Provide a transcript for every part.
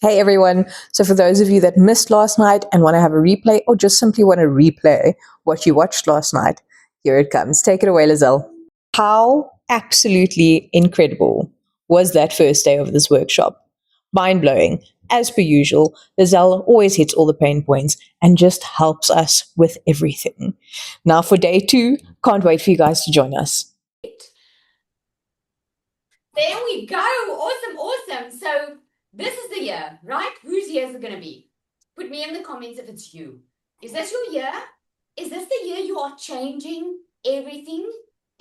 Hey everyone. So, for those of you that missed last night and want to have a replay or just simply want to replay what you watched last night, here it comes. Take it away, Lizelle. How absolutely incredible was that first day of this workshop? Mind blowing. As per usual, Lizelle always hits all the pain points and just helps us with everything. Now, for day 2, can't wait for you guys to join us. There we go. Awesome, awesome. So this is the year, right? Whose year is it going to be? Put me in the comments if it's you. Is this your year? Is this the year you are changing everything?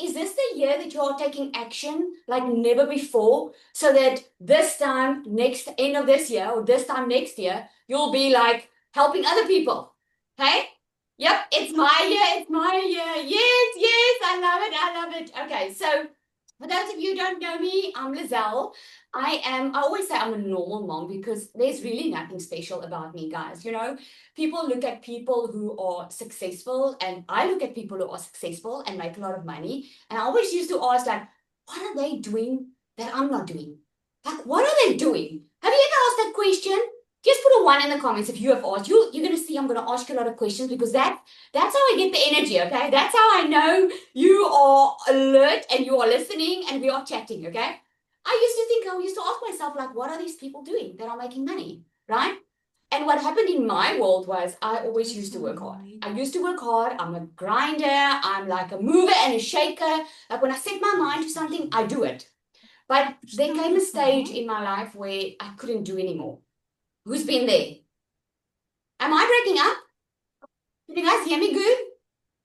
Is this the year that you are taking action like never before so that this time, next end of this year or this time next year, you'll be like helping other people? Hey? Yep, it's my year. It's my year. Yes, yes, I love it. I love it. Okay, so for those of you who don't know me, I'm Lizelle. I always say I'm a normal mom because there's really nothing special about me, guys. You know, people look at people who are successful, and I look at people who are successful and make a lot of money. And I always used to ask, like, what are they doing that I'm not doing? Like, what are they doing? Have you ever asked that question? Just put a 1 in the comments if you have asked. You're gonna see I'm gonna ask you a lot of questions because that's how I get the energy, okay? That's how I know you are alert and you are listening and we are chatting, okay? I used to ask myself, like, what are these people doing that are making money, right? And what happened in my world was I always used to work hard. I used to work hard. I'm a grinder. I'm like a mover and a shaker. Like when I set my mind to something, I do it. But there came a stage in my life where I couldn't do anymore. Who's been there? Am I breaking up? Can you guys hear me good?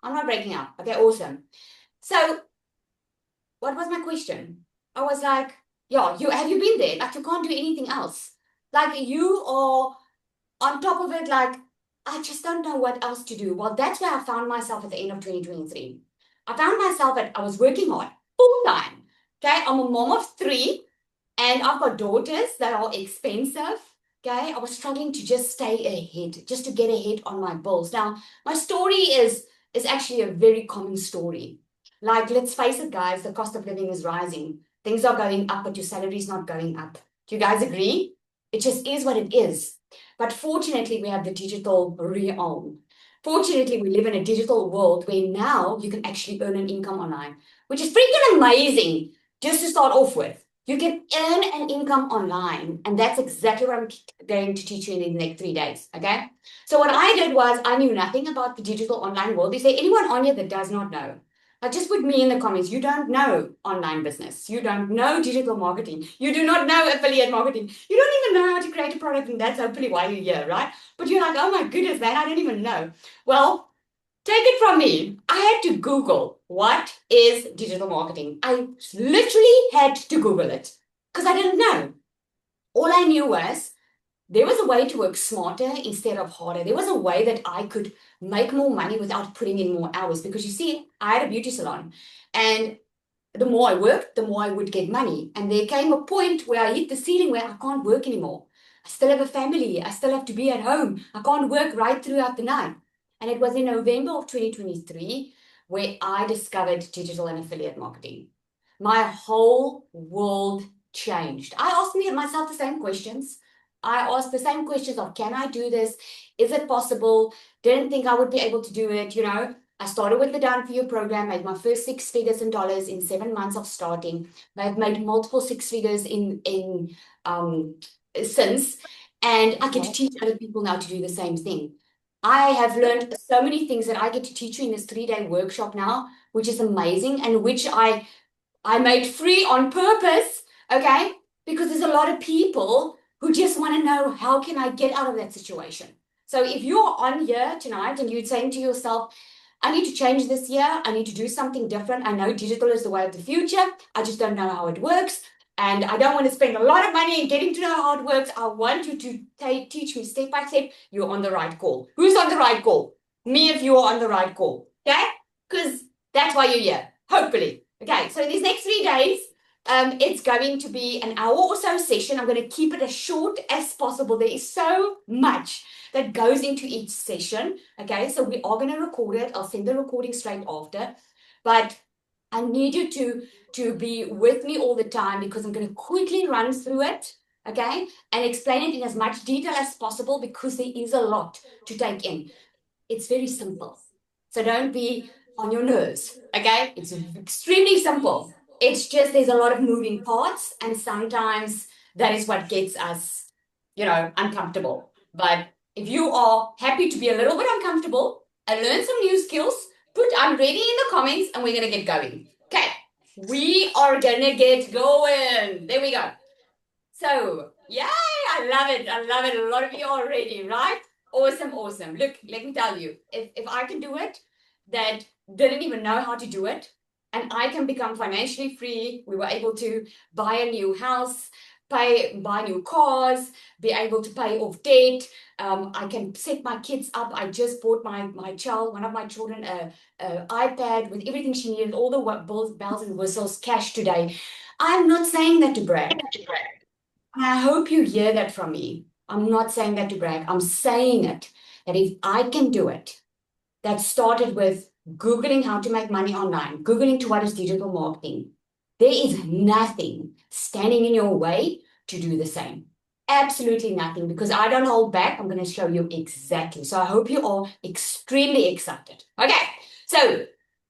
I'm not breaking up. Okay, awesome. So what was my question? I was like, yeah, you have you been there? Like you can't do anything else. Like you are on top of it, like I just don't know what else to do. Well, that's where I found myself at the end of 2023. I found myself at I was working hard full time. Okay, I'm a mom of 3 and I've got daughters that are expensive. Okay, I was struggling to just stay ahead, just to get ahead on my bills. Now, my story is actually a very common story. Like, let's face it, guys, the cost of living is rising. Things are going up, but your salary is not going up. Do you guys agree? It just is what it is. But fortunately, we have the digital realm. Fortunately, we live in a digital world where now you can actually earn an income online, which is freaking amazing just to start off with. You can earn an income online, and that's exactly what I'm going to teach you in the next 3 days. Okay. So, what I did was I knew nothing about the digital online world. Is there anyone on here that does not know? Like, just put me in the comments. You don't know online business. You don't know digital marketing. You do not know affiliate marketing. You don't even know how to create a product, and that's hopefully why you're here, right? But you're like, oh my goodness, man, I don't even know. Well, take it from me. I had to Google what is digital marketing. I literally had to Google it because I didn't know. All I knew was there was a way to work smarter instead of harder. There was a way that I could make more money without putting in more hours. Because you see, I had a beauty salon and the more I worked, the more I would get money. And there came a point where I hit the ceiling where I can't work anymore. I still have a family. I still have to be at home. I can't work right throughout the night. And it was in November of 2023 where I discovered digital and affiliate marketing. My whole world changed. I asked myself the same questions. I asked the same questions of, can I do this? Is it possible? Didn't think I would be able to do it, you know. I started with the Done For You program, made my first 6 figures in dollars in 7 months of starting. I've made multiple 6 figures in since, and I get to teach other people now to do the same thing. I have learned so many things that I get to teach you in this 3-day workshop now, which is amazing, and which I made free on purpose, okay? Because there's a lot of people who just want to know, how can I get out of that situation? So if you're on here tonight and you're saying to yourself, I need to change this year, I need to do something different. I know digital is the way of the future. I just don't know how it works. And I don't want to spend a lot of money in getting to know how it works. I want you to teach me step by step. You're on the right call. Who's on the right call? Me if you are on the right call. Okay? Because that's why you're here. Hopefully. Okay, so these next 3 days, it's going to be an hour or so session. I'm going to keep it as short as possible. There is so much that goes into each session. Okay, so we are going to record it. I'll send the recording straight after. But I need you to be with me all the time because I'm going to quickly run through it. okay? And explain it in as much detail as possible because there is a lot to take in. It's very simple. So don't be on your nerves, okay? It's extremely simple. It's just there's a lot of moving parts, and sometimes that is what gets us, uncomfortable. But if you are happy to be a little bit uncomfortable and learn some new skills, put I'm ready in the comments and we're gonna get going. Okay, we are gonna get going. There we go. So, yay, I love it. I love it. A lot of you are ready, right? Awesome, awesome. Look, let me tell you, if I can do it, that didn't even know how to do it, and I can become financially free, we were able to buy a new house, buy new cars, be able to pay off debt. I can set my kids up. I just bought my child, one of my children, a iPad with everything she needed, all the bells and whistles, cash today. I'm not saying that to brag. I hope you hear that from me. I'm not saying that to brag. I'm saying it that if I can do it, that started with Googling how to make money online, Googling to what is digital marketing. There is nothing standing in your way to do the same. Absolutely nothing, because I don't hold back. I'm going to show you exactly. So I hope you are extremely excited. Okay, so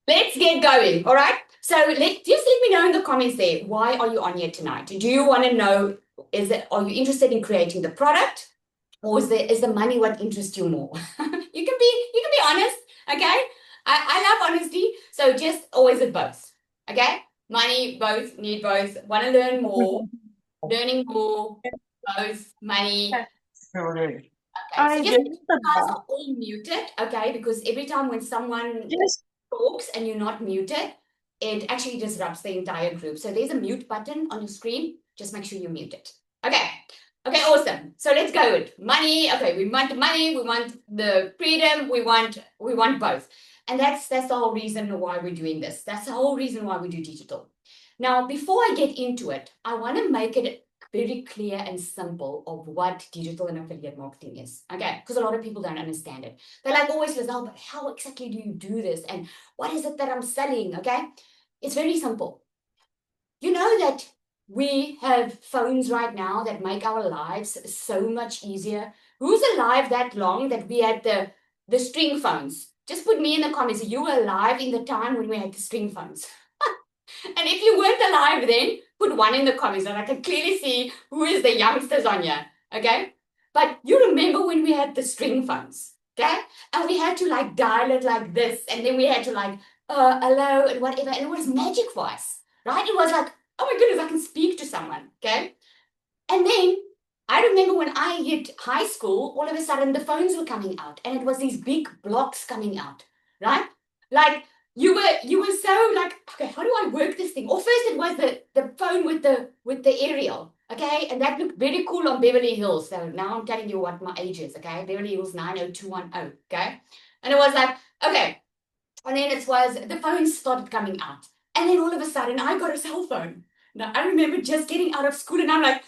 let's get going. All right. So just let me know in the comments there. Why are you on here tonight? Do you want to know? Are you interested in creating the product, or is the money what interests you more? You can be honest. Okay. I love honesty. So just always with both. Okay. Money, both, need both. Want to learn more, learning more, both, money. Okay. So just make sure you guys are all muted. Okay. Because every time when someone talks and you're not muted, it actually disrupts the entire group. So there's a mute button on your screen. Just make sure you mute it. Okay. Okay, awesome. So let's go with money. Okay, we want the money, we want the freedom, we want both. And that's the whole reason why we're doing this. That's the whole reason why we do digital. Now, before I get into it, I want to make it very clear and simple of what digital and affiliate marketing is. Okay, because a lot of people don't understand it. They're like always, Lizelle, but how exactly do you do this? And what is it that I'm selling? Okay, it's very simple. You know that we have phones right now that make our lives so much easier. Who's alive that long that we had the string phones? Just put me in the comments. You were alive in the time when we had the string phones. And if you weren't alive then, put one in the comments and I can clearly see who is the youngsters on here. Okay? But you remember when we had the string phones, okay? And we had to like dial it like this, and then we had to like, hello, and whatever. And it was magic for us, right? It was like, oh my goodness, I can speak to someone, okay? And then I remember when I hit high school, all of a sudden the phones were coming out, and it was these big blocks coming out, right? Like you were so like, okay, how do I work this thing? Or first it was the phone with the aerial, okay, and that looked very cool on Beverly Hills. So now I'm telling you what my age is, okay? Beverly Hills 90210, okay, and it was like, okay, and then it was the phones started coming out, and then all of a sudden I got a cell phone. Now I remember just getting out of school, and I'm like,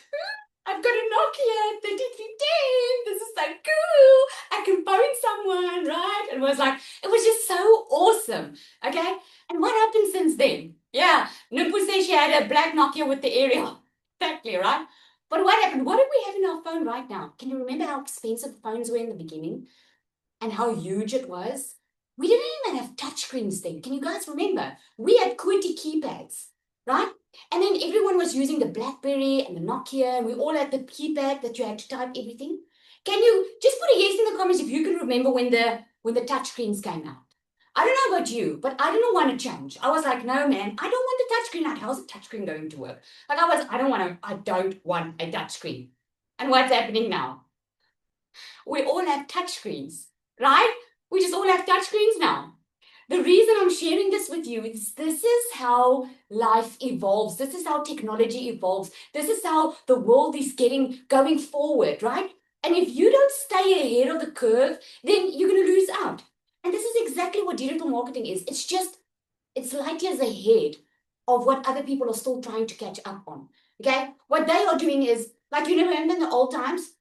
I've got a Nokia 3310. This is so cool. I can phone someone, right? And it was just so awesome. Okay. And what happened since then? Yeah. Nupu says she had a black Nokia with the aerial. Exactly, right? But what happened? What do we have in our phone right now? Can you remember how expensive phones were in the beginning and how huge it was? We didn't even have touchscreens then. Can you guys remember? We had QWERTY keypads, right? And then everyone was using the BlackBerry and the Nokia, and we all had the keypad that you had to type everything. Can you just put a yes in the comments if you can remember when the touchscreens came out? I don't know about you, but I didn't want to change. I was like, no, man, I don't want the touchscreen. Like, how's the touchscreen going to work? Like, I don't want a touchscreen. And what's happening now? We all have touchscreens, right? We just all have touchscreens now. The reason I'm sharing this with you is this is how life evolves. This is how technology evolves. This is how the world is going forward, right? And if you don't stay ahead of the curve, then you're going to lose out. And this is exactly what digital marketing is. It's light years ahead of what other people are still trying to catch up on. Okay? What they are doing is, like, you remember in the old times,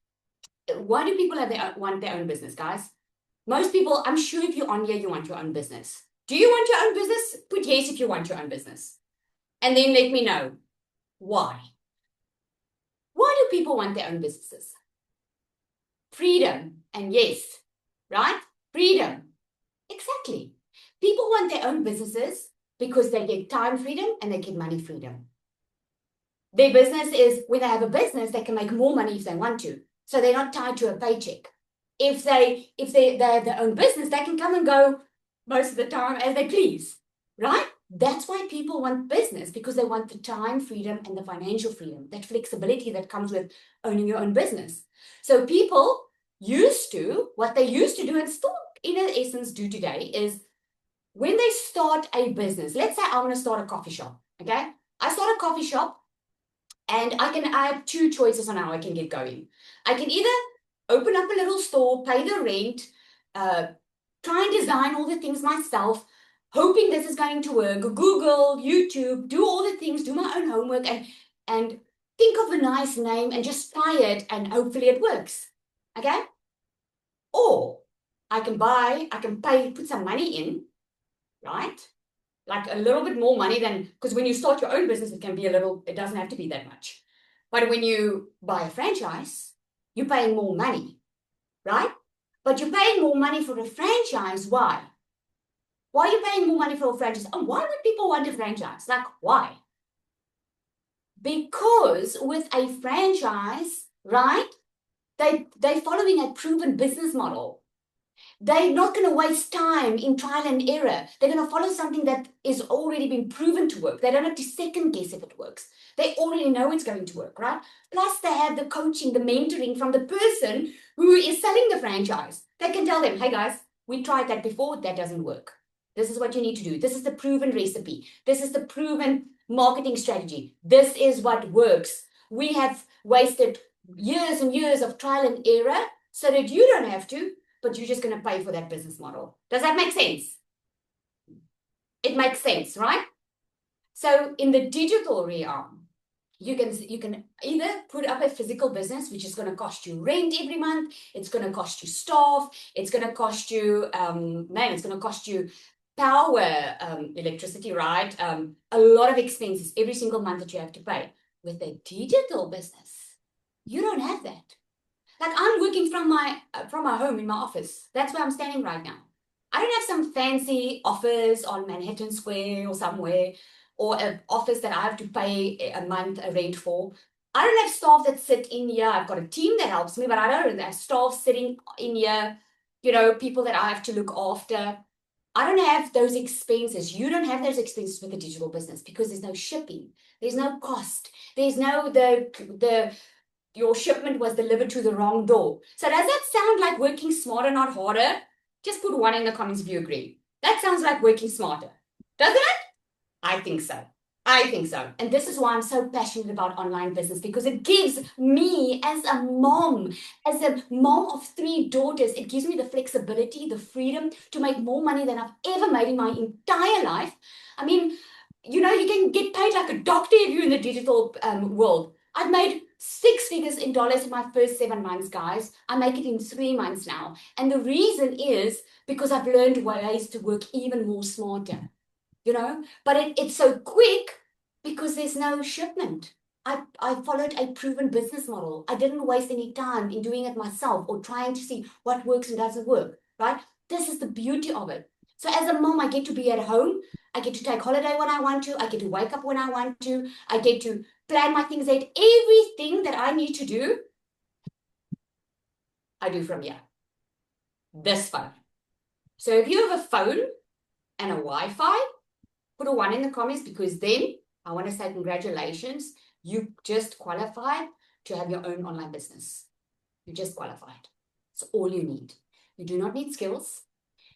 why do people want their own business, guys? Most people, I'm sure if you're on here, you want your own business. Do you want your own business? Put yes if you want your own business. And then let me know why. Why people want their own businesses? Freedom. And yes, right? Freedom. Exactly. People want their own businesses because they get time freedom and they get money freedom. Their business is, when they have a business, they can make more money if they want to. So they're not tied to a paycheck. If they have their own business, they can come and go most of the time as they please, right? That's why people want business, because they want the time freedom and the financial freedom, that flexibility that comes with owning your own business. So people what they used to do, and still in essence do today, is when they start a business, let's say I want to start a coffee shop, okay? I start a coffee shop, and I have two choices on how I can get going. I can either open up a little store, pay the rent, try and design all the things myself, hoping this is going to work, Google, YouTube, do all the things, do my own homework, and think of a nice name and just try it, and hopefully it works, okay? Or I can pay, put some money in, right? Like a little bit more money than, because when you start your own business, it doesn't have to be that much. But when you buy a franchise, you're paying more money, right? But you're paying more money for a franchise. Why? Why are you paying more money for a franchise? And why would people want a franchise? Like, why? Because with a franchise, right, they're following a proven business model. They're not going to waste time in trial and error. They're going to follow something that is already been proven to work. They don't have to second guess if it works. They already know it's going to work, right? Plus, they have the coaching, the mentoring from the person who is selling the franchise. They can tell them, hey guys, we tried that before, that doesn't work. This is what you need to do. This is the proven recipe. This is the proven marketing strategy. This is what works. We have wasted years and years of trial and error so that you don't have to, but you're just going to pay for that business model. Does that make sense? It makes sense, right? So in the digital realm, you can either put up a physical business, which is going to cost you rent every month. It's going to cost you staff. It's going to cost you, it's going to cost you power, electricity, right? A lot of expenses every single month that you have to pay. With a digital business, you don't have that. Like, I'm working from my home in my office. That's where I'm standing right now. I don't have some fancy office on Manhattan Square or somewhere, or an office that I have to pay a month a rent for. I don't have staff that sit in here. I've got a team that helps me, but I don't have staff sitting in here, people that I have to look after. I don't have those expenses. You don't have those expenses with a digital business, because there's no shipping. There's no cost. There's no your shipment was delivered to the wrong door. So does that sound like working smarter, not harder? Just put 1 in the comments if you agree. That sounds like working smarter, doesn't it? I think so. And this is why I'm so passionate about online business, because it gives me, as a mom of 3 daughters, it gives me the flexibility, the freedom to make more money than I've ever made in my entire life. I mean, you can get paid like a doctor if you're in the digital world. I've made 6 figures in dollars in my first 7 months, guys. I make it in 3 months now. And the reason is because I've learned ways to work even more smarter, But it's so quick because there's no shipment. I followed a proven business model. I didn't waste any time in doing it myself or trying to see what works and doesn't work, right? This is the beauty of it. So as a mom, I get to be at home. I get to take holiday when I want to. I get to wake up when I want to. I get to plan my things out. Everything that I need to do, I do from here. This phone. So if you have a phone and a Wi-Fi, put a 1 in the comments, because then I want to say congratulations. You just qualified to have your own online business. You just qualified. It's all you need. You do not need skills.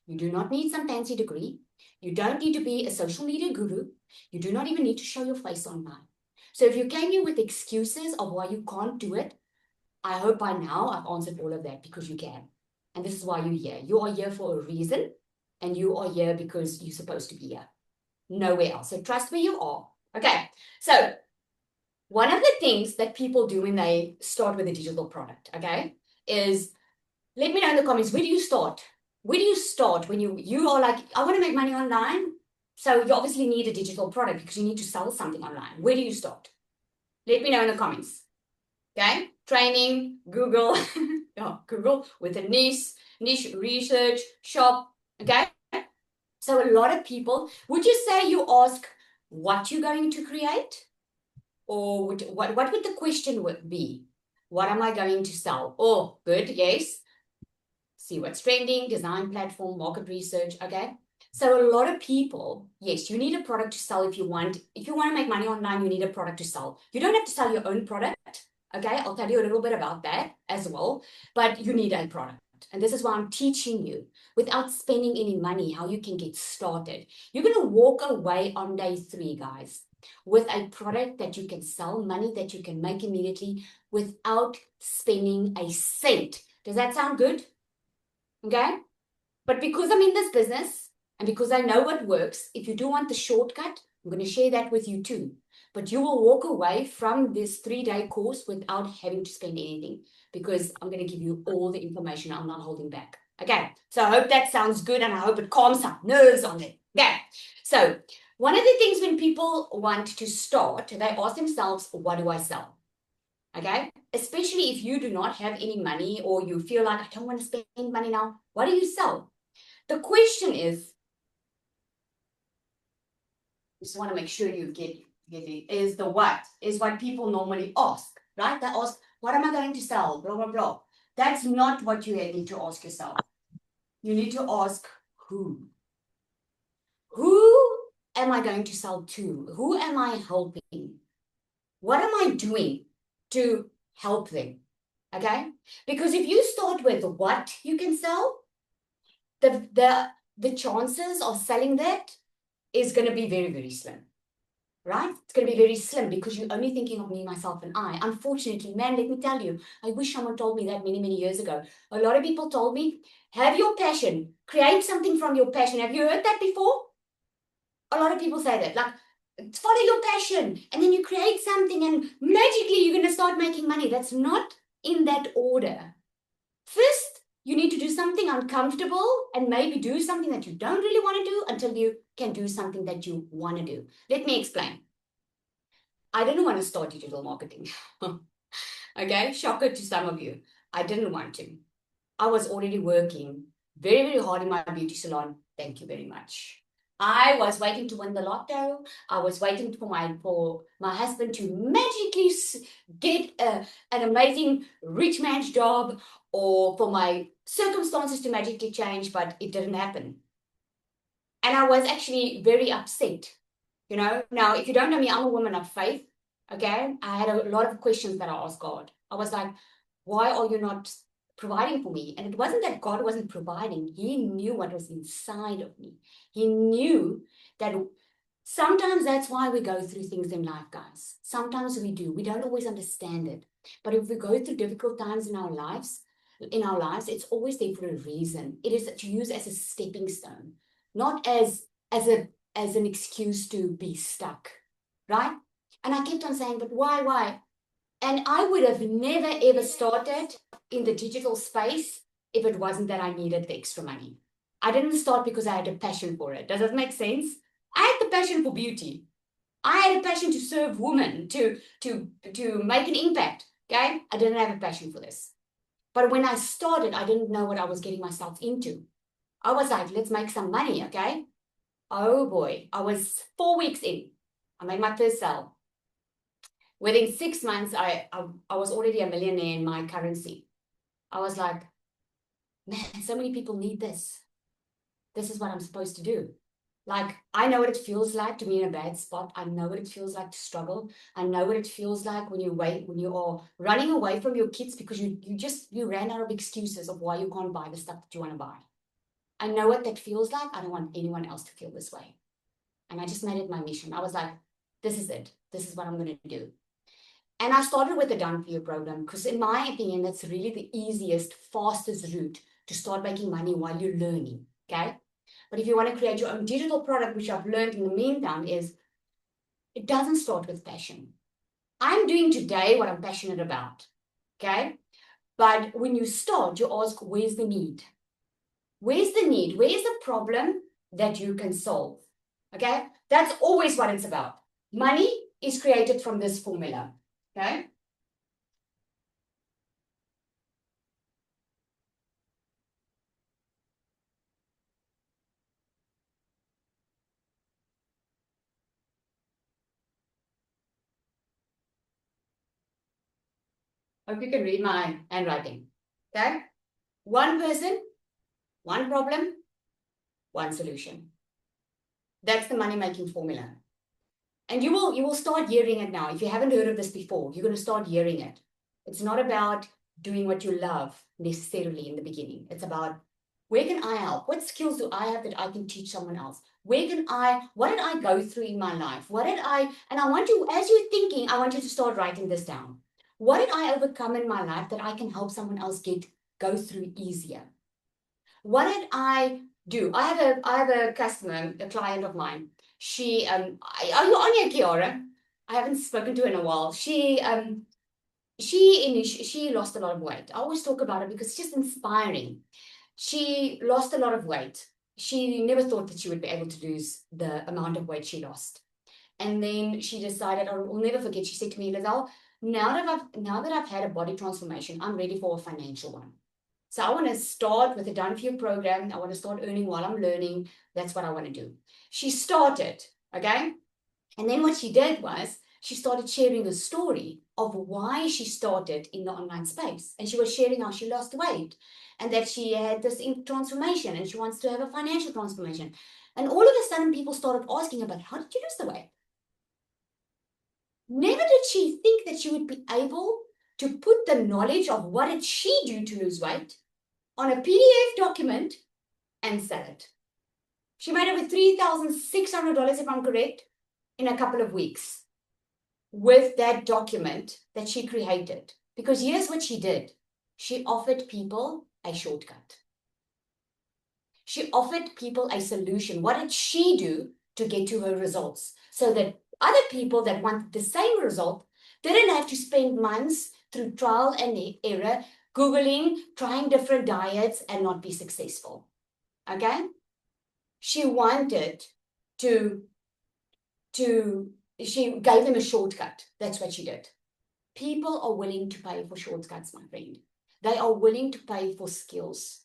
You do not need some fancy degree. You don't need to be a social media guru. You do not even need to show your face online. So if you came here with excuses of why you can't do it, I hope by now I've answered all of that, because you can. And this is why you're here. You are here for a reason, and you are here because you're supposed to be here. Nowhere else. So trust me, you are. Okay. So one of the things that people do when they start with a digital product, okay, is let me know in the comments, where do you start? Where do you start when you are like, I want to make money online? So you obviously need a digital product because you need to sell something online. Where do you start? Let me know in the comments. Okay, training, Google, no, Google with a niche research, shop. Okay, so a lot of people, would you say you ask what you're going to create? Or what would the question be? What am I going to sell? Oh, good, yes. See what's trending, design platform, market research, okay? So a lot of people, yes, you need a product to sell if you want to make money online, you need a product to sell. You don't have to sell your own product, okay? I'll tell you a little bit about that as well, but you need a product. And this is why I'm teaching you without spending any money, how you can get started. You're going to walk away on day 3, guys, with a product that you can sell, money that you can make immediately without spending a cent. Does that sound good? Okay. But because I'm in this business and because I know what works, if you do want the shortcut, I'm going to share that with you too. But you will walk away from this 3-day course without having to spend anything because I'm going to give you all the information. I'm not holding back. Okay. So I hope that sounds good and I hope it calms some nerves on it. Okay. So one of the things when people want to start, they ask themselves, what do I sell? Okay, especially if you do not have any money or you feel like I don't want to spend money now, what do you sell? The question is, just want to make sure you get it, is the what, is what people normally ask, right? They ask, what am I going to sell? Blah, blah, blah. That's not what you need to ask yourself. You need to ask who. Who am I going to sell to? Who am I helping? What am I doing to help them? Okay? Because if you start with what you can sell, the chances of selling that is going to be very, very slim. Right? It's going to be very slim because you're only thinking of me, myself, and I. Unfortunately, man, let me tell you, I wish someone told me that many, many years ago. A lot of people told me, have your passion, create something from your passion. Have you heard that before? A lot of people say that, like, follow your passion, and then you create something, and magically you're going to start making money. That's not in that order. First, you need to do something uncomfortable and maybe do something that you don't really want to do until you can do something that you want to do. Let me explain. I didn't want to start digital marketing. Okay, shocker to some of you. I didn't want to. I was already working very, very hard in my beauty salon. Thank you very much. I was waiting to win the lotto. I was waiting for my husband to magically get an amazing rich man's job or for my circumstances to magically change, but it didn't happen. And I was actually very upset. Now, if you don't know me, I'm a woman of faith. Okay. I had a lot of questions that I asked God. I was like, why are you not providing for me? And it wasn't that God wasn't providing. He knew what was inside of me. He knew that sometimes that's why we go through things in life, guys. Sometimes we do. We don't always understand it. But if we go through difficult times in our lives, it's always there for a reason. It is to use as a stepping stone, not as an excuse to be stuck, right? And I kept on saying, but why? And I would have never ever started in the digital space if it wasn't that I needed the extra money. I didn't start because I had a passion for it. Does that make sense? I had the passion for beauty. I had a passion to serve women, to make an impact. Okay? I didn't have a passion for this. But when I started, I didn't know what I was getting myself into. I was like, let's make some money, okay? Oh boy, I was 4 weeks in. I made my first sale. Within 6 months, I was already a millionaire in my currency. I was like, man, so many people need this. This is what I'm supposed to do. Like, I know what it feels like to be in a bad spot. I know what it feels like to struggle. I know what it feels like when you are running away from your kids because you ran out of excuses of why you can't buy the stuff that you want to buy. I know what that feels like. I don't want anyone else to feel this way. And I just made it my mission. I was like, this is it. This is what I'm going to do. And I started with the Done For You program because in my opinion, that's really the easiest, fastest route to start making money while you're learning, okay? But if you want to create your own digital product, which I've learned in the meantime, is it doesn't start with passion. I'm doing today what I'm passionate about, okay? But when you start, you ask, where's the need? Where's the need? Where's the problem that you can solve? Okay? That's always what it's about. Money is created from this formula. Okay? Hope you can read my handwriting. Okay? One person, one problem, one solution. That's the money-making formula. And you will start hearing it now. If you haven't heard of this before, you're going to start hearing it. It's not about doing what you love necessarily in the beginning. It's about, where can I help? What skills do I have that I can teach someone else? What did I go through in my life? And I want you, as you're thinking, I want you to start writing this down. What did I overcome in my life that I can help someone else go through easier? What did I do? I have a customer, a client of mine. She, are you on here, Kiara? I haven't spoken to her in a while. She lost a lot of weight. I always talk about it because it's just inspiring. She lost a lot of weight. She never thought that she would be able to lose the amount of weight she lost. And then she decided, I'll never forget, she said to me, Lizelle, now that I've had a body transformation, I'm ready for a financial one. So I want to start with a done for you program. I want to start earning while I'm learning. That's what I want to do. She started, okay? And then what she did was she started sharing a story of why she started in the online space. And she was sharing how she lost weight and that she had this transformation and she wants to have a financial transformation. And all of a sudden people started asking about, how did you lose the weight? Never did she think that she would be able to put the knowledge of what did she do to lose weight on a PDF document and sell it. She made over $3,600, if I'm correct, in a couple of weeks with that document that she created. Because here's what she did. She offered people a shortcut. She offered people a solution. What did she do to get to her results? So that other people that wanted the same result didn't have to spend months through trial and error, Googling, trying different diets and not be successful. Okay? She wanted she gave them a shortcut. That's what she did. People are willing to pay for shortcuts, my friend. They are willing to pay for skills.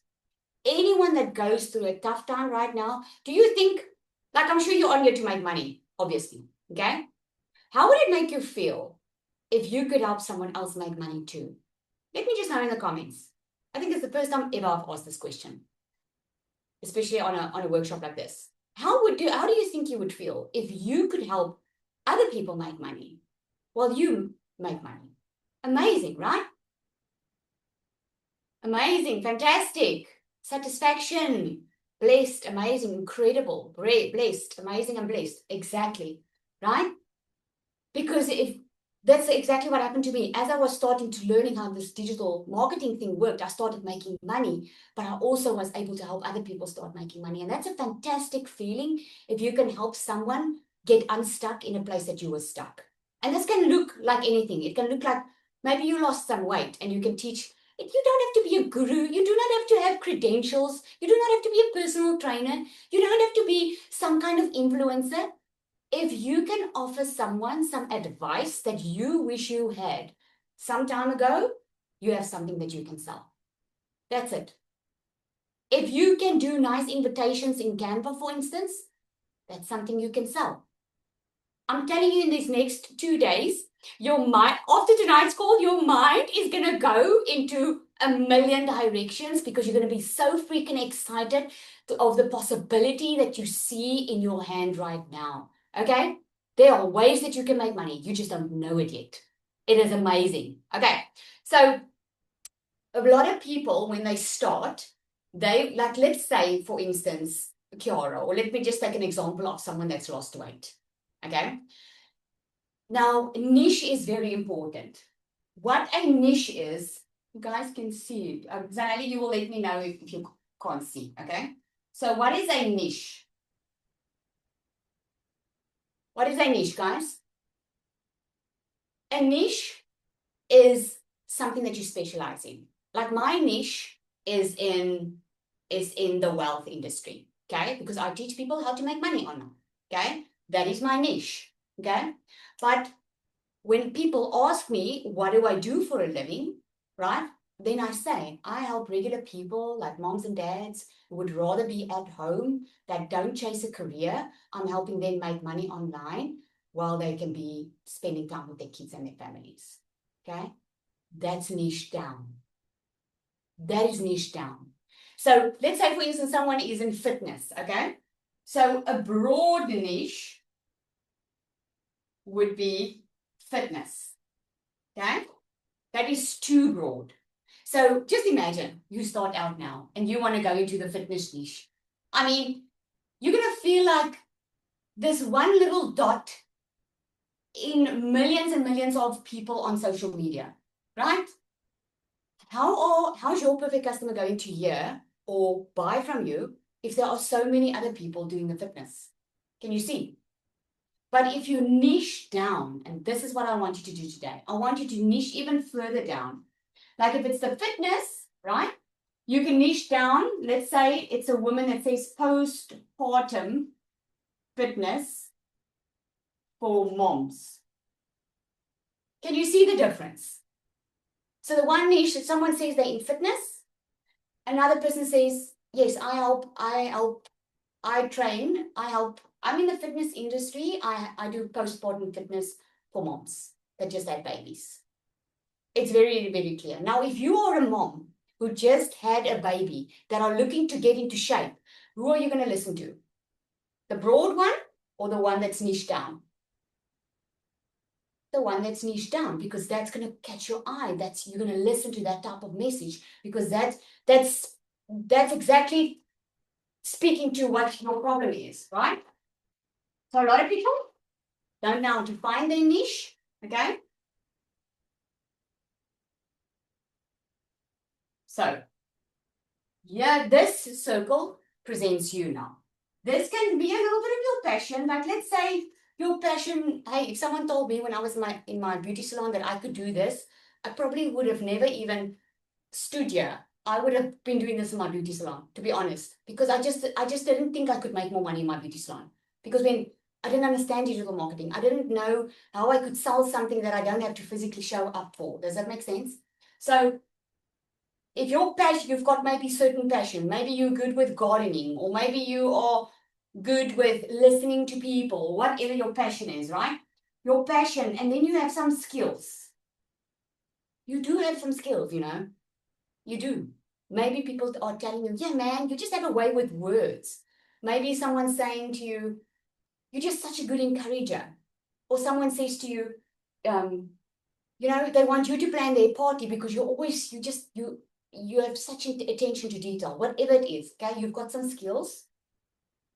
Anyone that goes through a tough time right now, do you think, like I'm sure you're on here to make money, obviously, okay? How would it make you feel if you could help someone else make money too? Let me just know in the comments. I think it's the first time ever I've asked this question, especially on a workshop like this. How do you think you would feel if you could help other people make money while you make money? Amazing, right? Amazing, fantastic, satisfaction, blessed, amazing, incredible, blessed, amazing, and blessed. Exactly, right? Because if that's exactly what happened to me. As I was starting to learning how this digital marketing thing worked, I started making money, but I also was able to help other people start making money. And that's a fantastic feeling if you can help someone get unstuck in a place that you were stuck. And this can look like anything. It can look like maybe you lost some weight and you can teach. You don't have to be a guru. You do not have to have credentials. You do not have to be a personal trainer. You don't have to be some kind of influencer. If you can offer someone some advice that you wish you had some time ago, you have something that you can sell. That's it. If you can do nice invitations in Canva, for instance, that's something you can sell. I'm telling you, in these next 2 days, your mind, after tonight's call, your mind is going to go into a million directions because you're going to be so freaking excited of the possibility that you see in your hand right now. Okay? There are ways that you can make money. You just don't know it yet. It is amazing. Okay. So a lot of people, when they start, let's say, for instance, Kiara, or let me just take an example of someone that's lost weight. Okay. Now, niche is very important. What a niche is, you guys can see it. Zanelli, you will let me know if you can't see. Okay. So what is a niche? What is a niche, guys? A niche is something that you specialize in. Like my niche is in the wealth industry, okay? Because I teach people how to make money online, okay? That is my niche, okay? But when people ask me, what do I do for a living, right? Then I say, I help regular people like moms and dads who would rather be at home, that don't chase a career. I'm helping them make money online while they can be spending time with their kids and their families, okay? That's niche down. That is niche down. So let's say, for instance, someone is in fitness, okay? So a broad niche would be fitness, okay? That is too broad. So just imagine you start out now and you want to go into the fitness niche. I mean, you're going to feel like this one little dot in millions and millions of people on social media, right? How's your perfect customer going to hear or buy from you if there are so many other people doing the fitness? Can you see? But if you niche down, and this is what I want you to do today, I want you to niche even further down. Like if it's the fitness, right? You can niche down. Let's say it's a woman that says postpartum fitness for moms. Can you see the difference? So the one niche, if someone says they're in fitness, another person says, yes, I help, I train, I help. I'm in the fitness industry. I do postpartum fitness for moms that just had babies. It's very, very clear. Now, if you are a mom who just had a baby that are looking to get into shape, who are you going to listen to? The broad one or the one that's niche down? The one that's niche down, because that's going to catch your eye. You're going to listen to that type of message, because that's exactly speaking to what your problem is, right? So a lot of people don't know how to find their niche, okay? So yeah, this circle presents you now. This can be a little bit of your passion, but let's say your passion, hey, if someone told me when I was in my beauty salon that I could do this, I probably would have never even stood here. I would have been doing this in my beauty salon, to be honest, because I just didn't think I could make more money in my beauty salon. Because when I didn't understand digital marketing, I didn't know how I could sell something that I don't have to physically show up for. Does that make sense? So if your passion, you've got maybe certain passion, maybe you're good with gardening, or maybe you are good with listening to people, whatever your passion is, right? Your passion, and then you have some skills. You do have some skills, you know. You do. Maybe people are telling you, yeah, man, you just have a way with words. Maybe someone's saying to you, you're just such a good encourager. Or someone says to you, they want you to plan their party because you have such attention to detail, whatever it is, okay? You've got some skills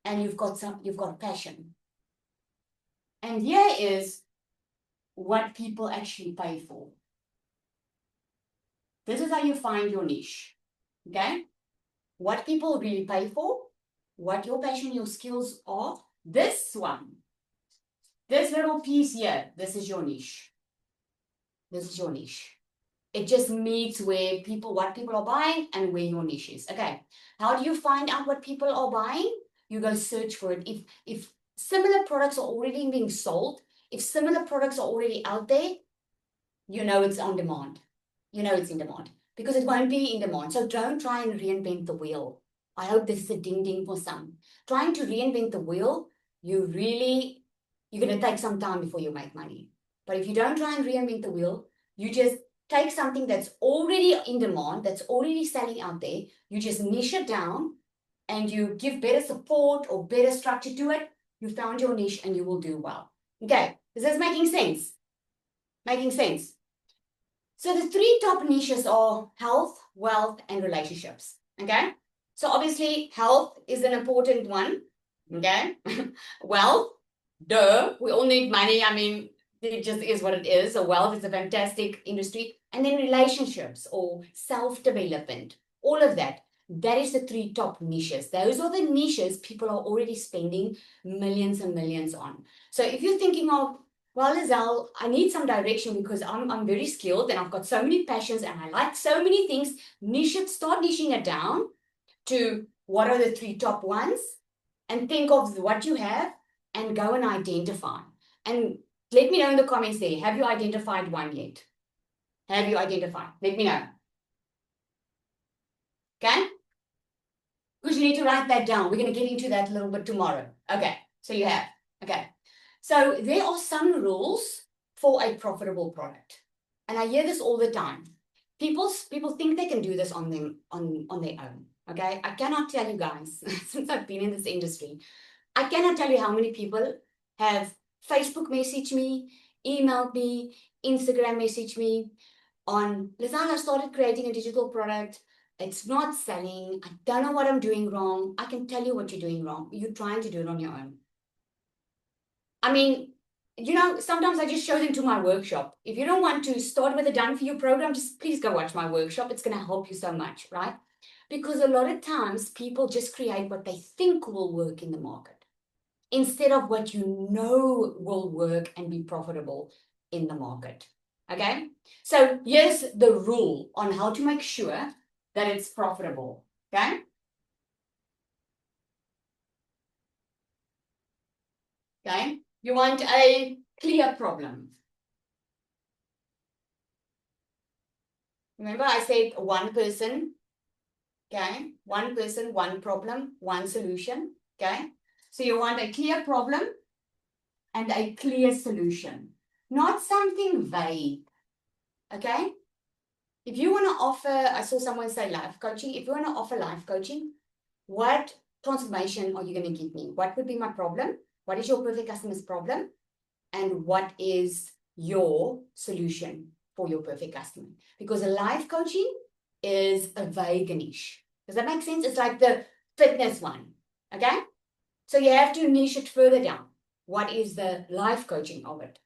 and you've got passion. And here is what people actually pay for. This is how you find your niche, okay? What people really pay for, what your passion, your skills are. This one, this little piece here, this is your niche. This is your niche. It just meets what people are buying and where your niche is. Okay, how do you find out what people are buying? You go search for it. If similar products are already being sold, if similar products are already out there, you know it's on demand. You know it's in demand, because it won't be in demand. So don't try and reinvent the wheel. I hope this is a ding ding for some. Trying to reinvent the wheel, you're going to take some time before you make money. But if you don't try and reinvent the wheel, you just take something that's already in demand, that's already selling out there, you just niche it down and you give better support or better structure to it. You found your niche and you will do well. Okay, is this making sense? Making sense? So the three top niches are health, wealth, and relationships. Okay, so obviously health is an important one. Okay, wealth, duh, we all need money. I mean, it just is what it is. So wealth is a fantastic industry. And then relationships or self-development, all of that. That is the three top niches. Those are the niches people are already spending millions and millions on. So if you're thinking of, well, Lizelle, I need some direction because I'm very skilled and I've got so many passions and I like so many things, start niching it down to what are the three top ones, and think of what you have and go and identify. And let me know in the comments there, have you identified one yet? Have you identified? Let me know. Okay? Because you need to write that down. We're going to get into that a little bit tomorrow. Okay, so you have. Okay. So there are some rules for a profitable product. and I hear this all the time. People think they can do this on their own. Okay, I cannot tell you guys since I've been in this industry, I cannot tell you how many people have Facebook messaged me, emailed me, Instagram messaged me on, Lizanne, I started creating a digital product. It's not selling. I don't know what I'm doing wrong. I can tell you what you're doing wrong. You're trying to do it on your own. I mean, sometimes I just show them to my workshop. If you don't want to start with a done for you program, just please go watch my workshop. It's going to help you so much, right? Because a lot of times people just create what they think will work in the market instead of what you know will work and be profitable in the market. Okay? So here's the rule on how to make sure that it's profitable. Okay? Okay? You want a clear problem. Remember, I said one person, okay? One person, one problem, one solution, okay? So you want a clear problem and a clear solution, not something vague, okay? If you want to offer, I saw someone say life coaching. If you want to offer life coaching, what transformation are you going to give me? What would be my problem? What is your perfect customer's problem? And what is your solution for your perfect customer? Because a life coaching is a vague niche. Does that make sense? It's like the fitness one, okay? So you have to niche it further down. What is the life coaching of it?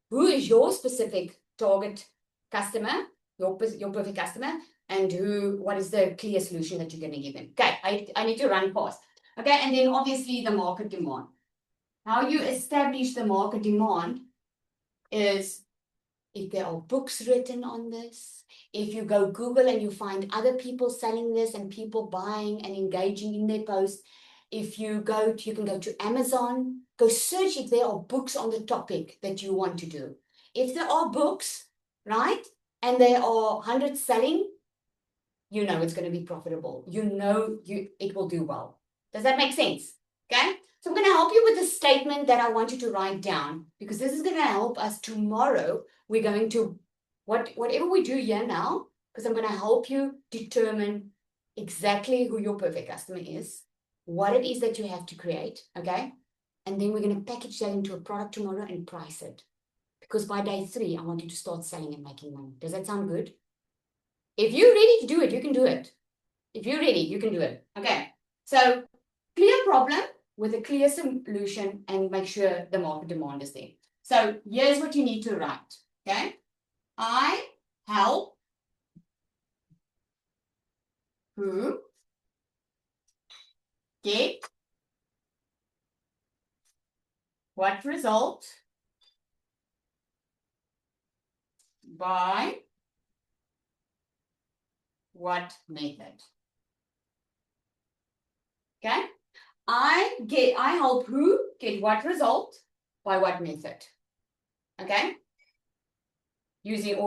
Who is your specific target customer, your perfect customer, and what is the clear solution that you're going to give them? Okay, I need to run fast. Okay, and then obviously the market demand. How you establish the market demand is if there are books written on this, if you go Google and you find other people selling this and people buying and engaging in their posts, if you can go to Amazon, go search if there are books on the topic that you want to do. If there are books, right, and there are 100 selling, you know it's going to be profitable. You know it will do well. Does that make sense? Okay? So I'm going to help you with a statement that I want you to write down because this is going to help us tomorrow. We're going to, whatever we do here now, because I'm going to help you determine exactly who your perfect customer is, what it is that you have to create, okay? And then we're going to package that into a product tomorrow and price it. Because by day 3, I want you to start selling and making money. Does that sound good? If you're ready to do it, you can do it. If you're ready, you can do it. Okay. So clear problem with a clear solution and make sure the market demand is there. So here's what you need to write. Okay. I help who get what result by what method. Okay. I help who get what result by what method. Okay. Using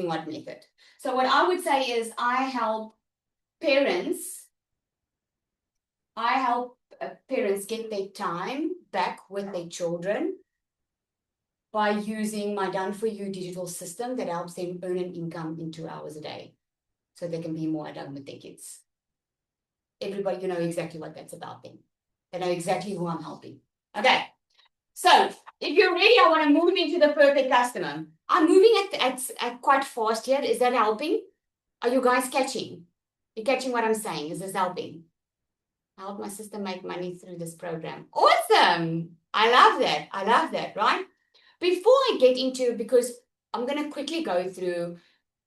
what method. So what I would say is I help parents get their time back with their children by using my done for you digital system that helps them earn an income in 2 hours a day so they can be more at home with their kids. Everybody, you know exactly what that's about then. They know exactly who I'm helping. Okay. So if you're ready, I want to move into the perfect customer. I'm moving at quite fast here. Is that helping? Are you guys catching? You're catching what I'm saying? Is this helping? I help my sister make money through this program. Awesome. I love that. I love that, right? Before I get into, because I'm going to quickly go through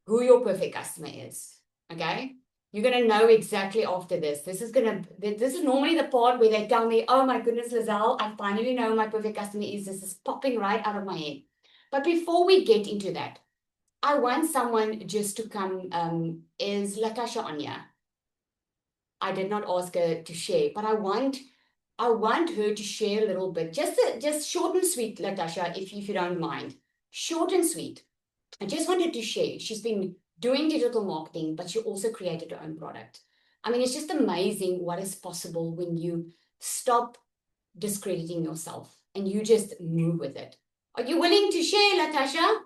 who your perfect customer is. Okay. You're going to know exactly after this. This is normally the part where they tell me, oh my goodness, Lizelle, I finally know who my perfect customer is. This is popping right out of my head. But before we get into that, I want someone just to come. Is Latasha on here? I did not ask her to share, but I want her to share a little bit. Just short and sweet, Latasha, if you don't mind. Short and sweet. I just wanted to share. She's been doing digital marketing, but she also created her own product. I mean, it's just amazing what is possible when you stop discrediting yourself and you just move with it. Are you willing to share, Latasha?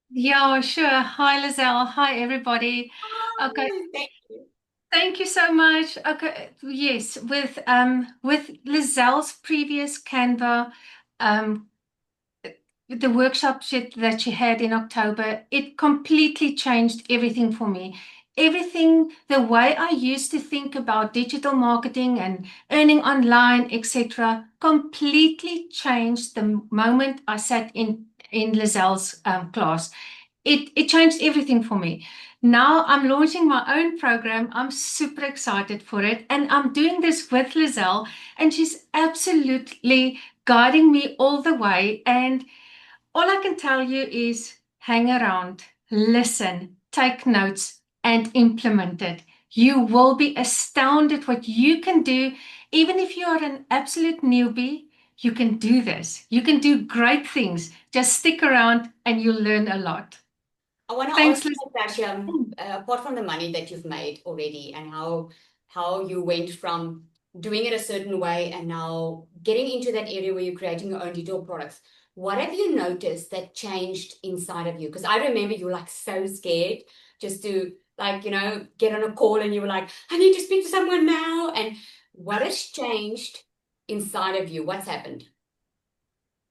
Yeah, sure. Hi, Lizelle. Hi, everybody. Okay, Oh, thank you. thank you so much. Okay, yes, with Lizelle's previous Canva um the workshop that she had in October, it completely changed everything for me. Everything, the way I used to think about digital marketing and earning online, etc., completely changed the moment I sat in Lizelle's class. It changed everything for me. Now I'm launching my own program. I'm super excited for it. And I'm doing this with Lizelle, and she's absolutely guiding me all the way. And all I can tell you is hang around, listen, take notes, and implement it. You will be astounded what you can do. Even if you are an absolute newbie, you can do this. You can do great things. Just stick around and you'll learn a lot. I want to Thanks, ask you, Liz. Natasha, apart from the money that you've made already and how you went from doing it a certain way and now getting into that area where you're creating your own digital products, what have you noticed that changed inside of you? Because I remember you were like so scared just to like, get on a call and you were like, I need to speak to someone now. And what has changed inside of you? What's happened?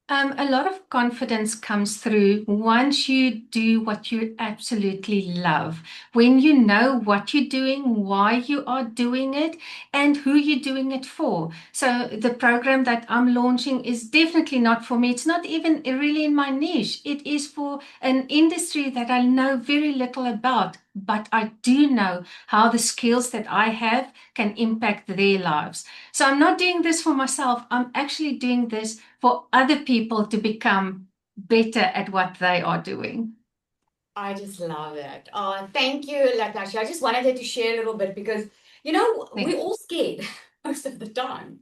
A lot of confidence comes through once you do what you absolutely love. When you know what you're doing, why you are doing it, and who you're doing it for. So, the program that I'm launching is definitely not for me. It's not even really in my niche. It is for an industry that I know very little about, but I do know how the skills that I have can impact their lives. So I'm not doing this for myself. I'm actually doing this for other people to become better at what they are doing. I just love it. Oh, thank you, Latasha. I just wanted her to share a little bit because, we're Thank all scared most of the time.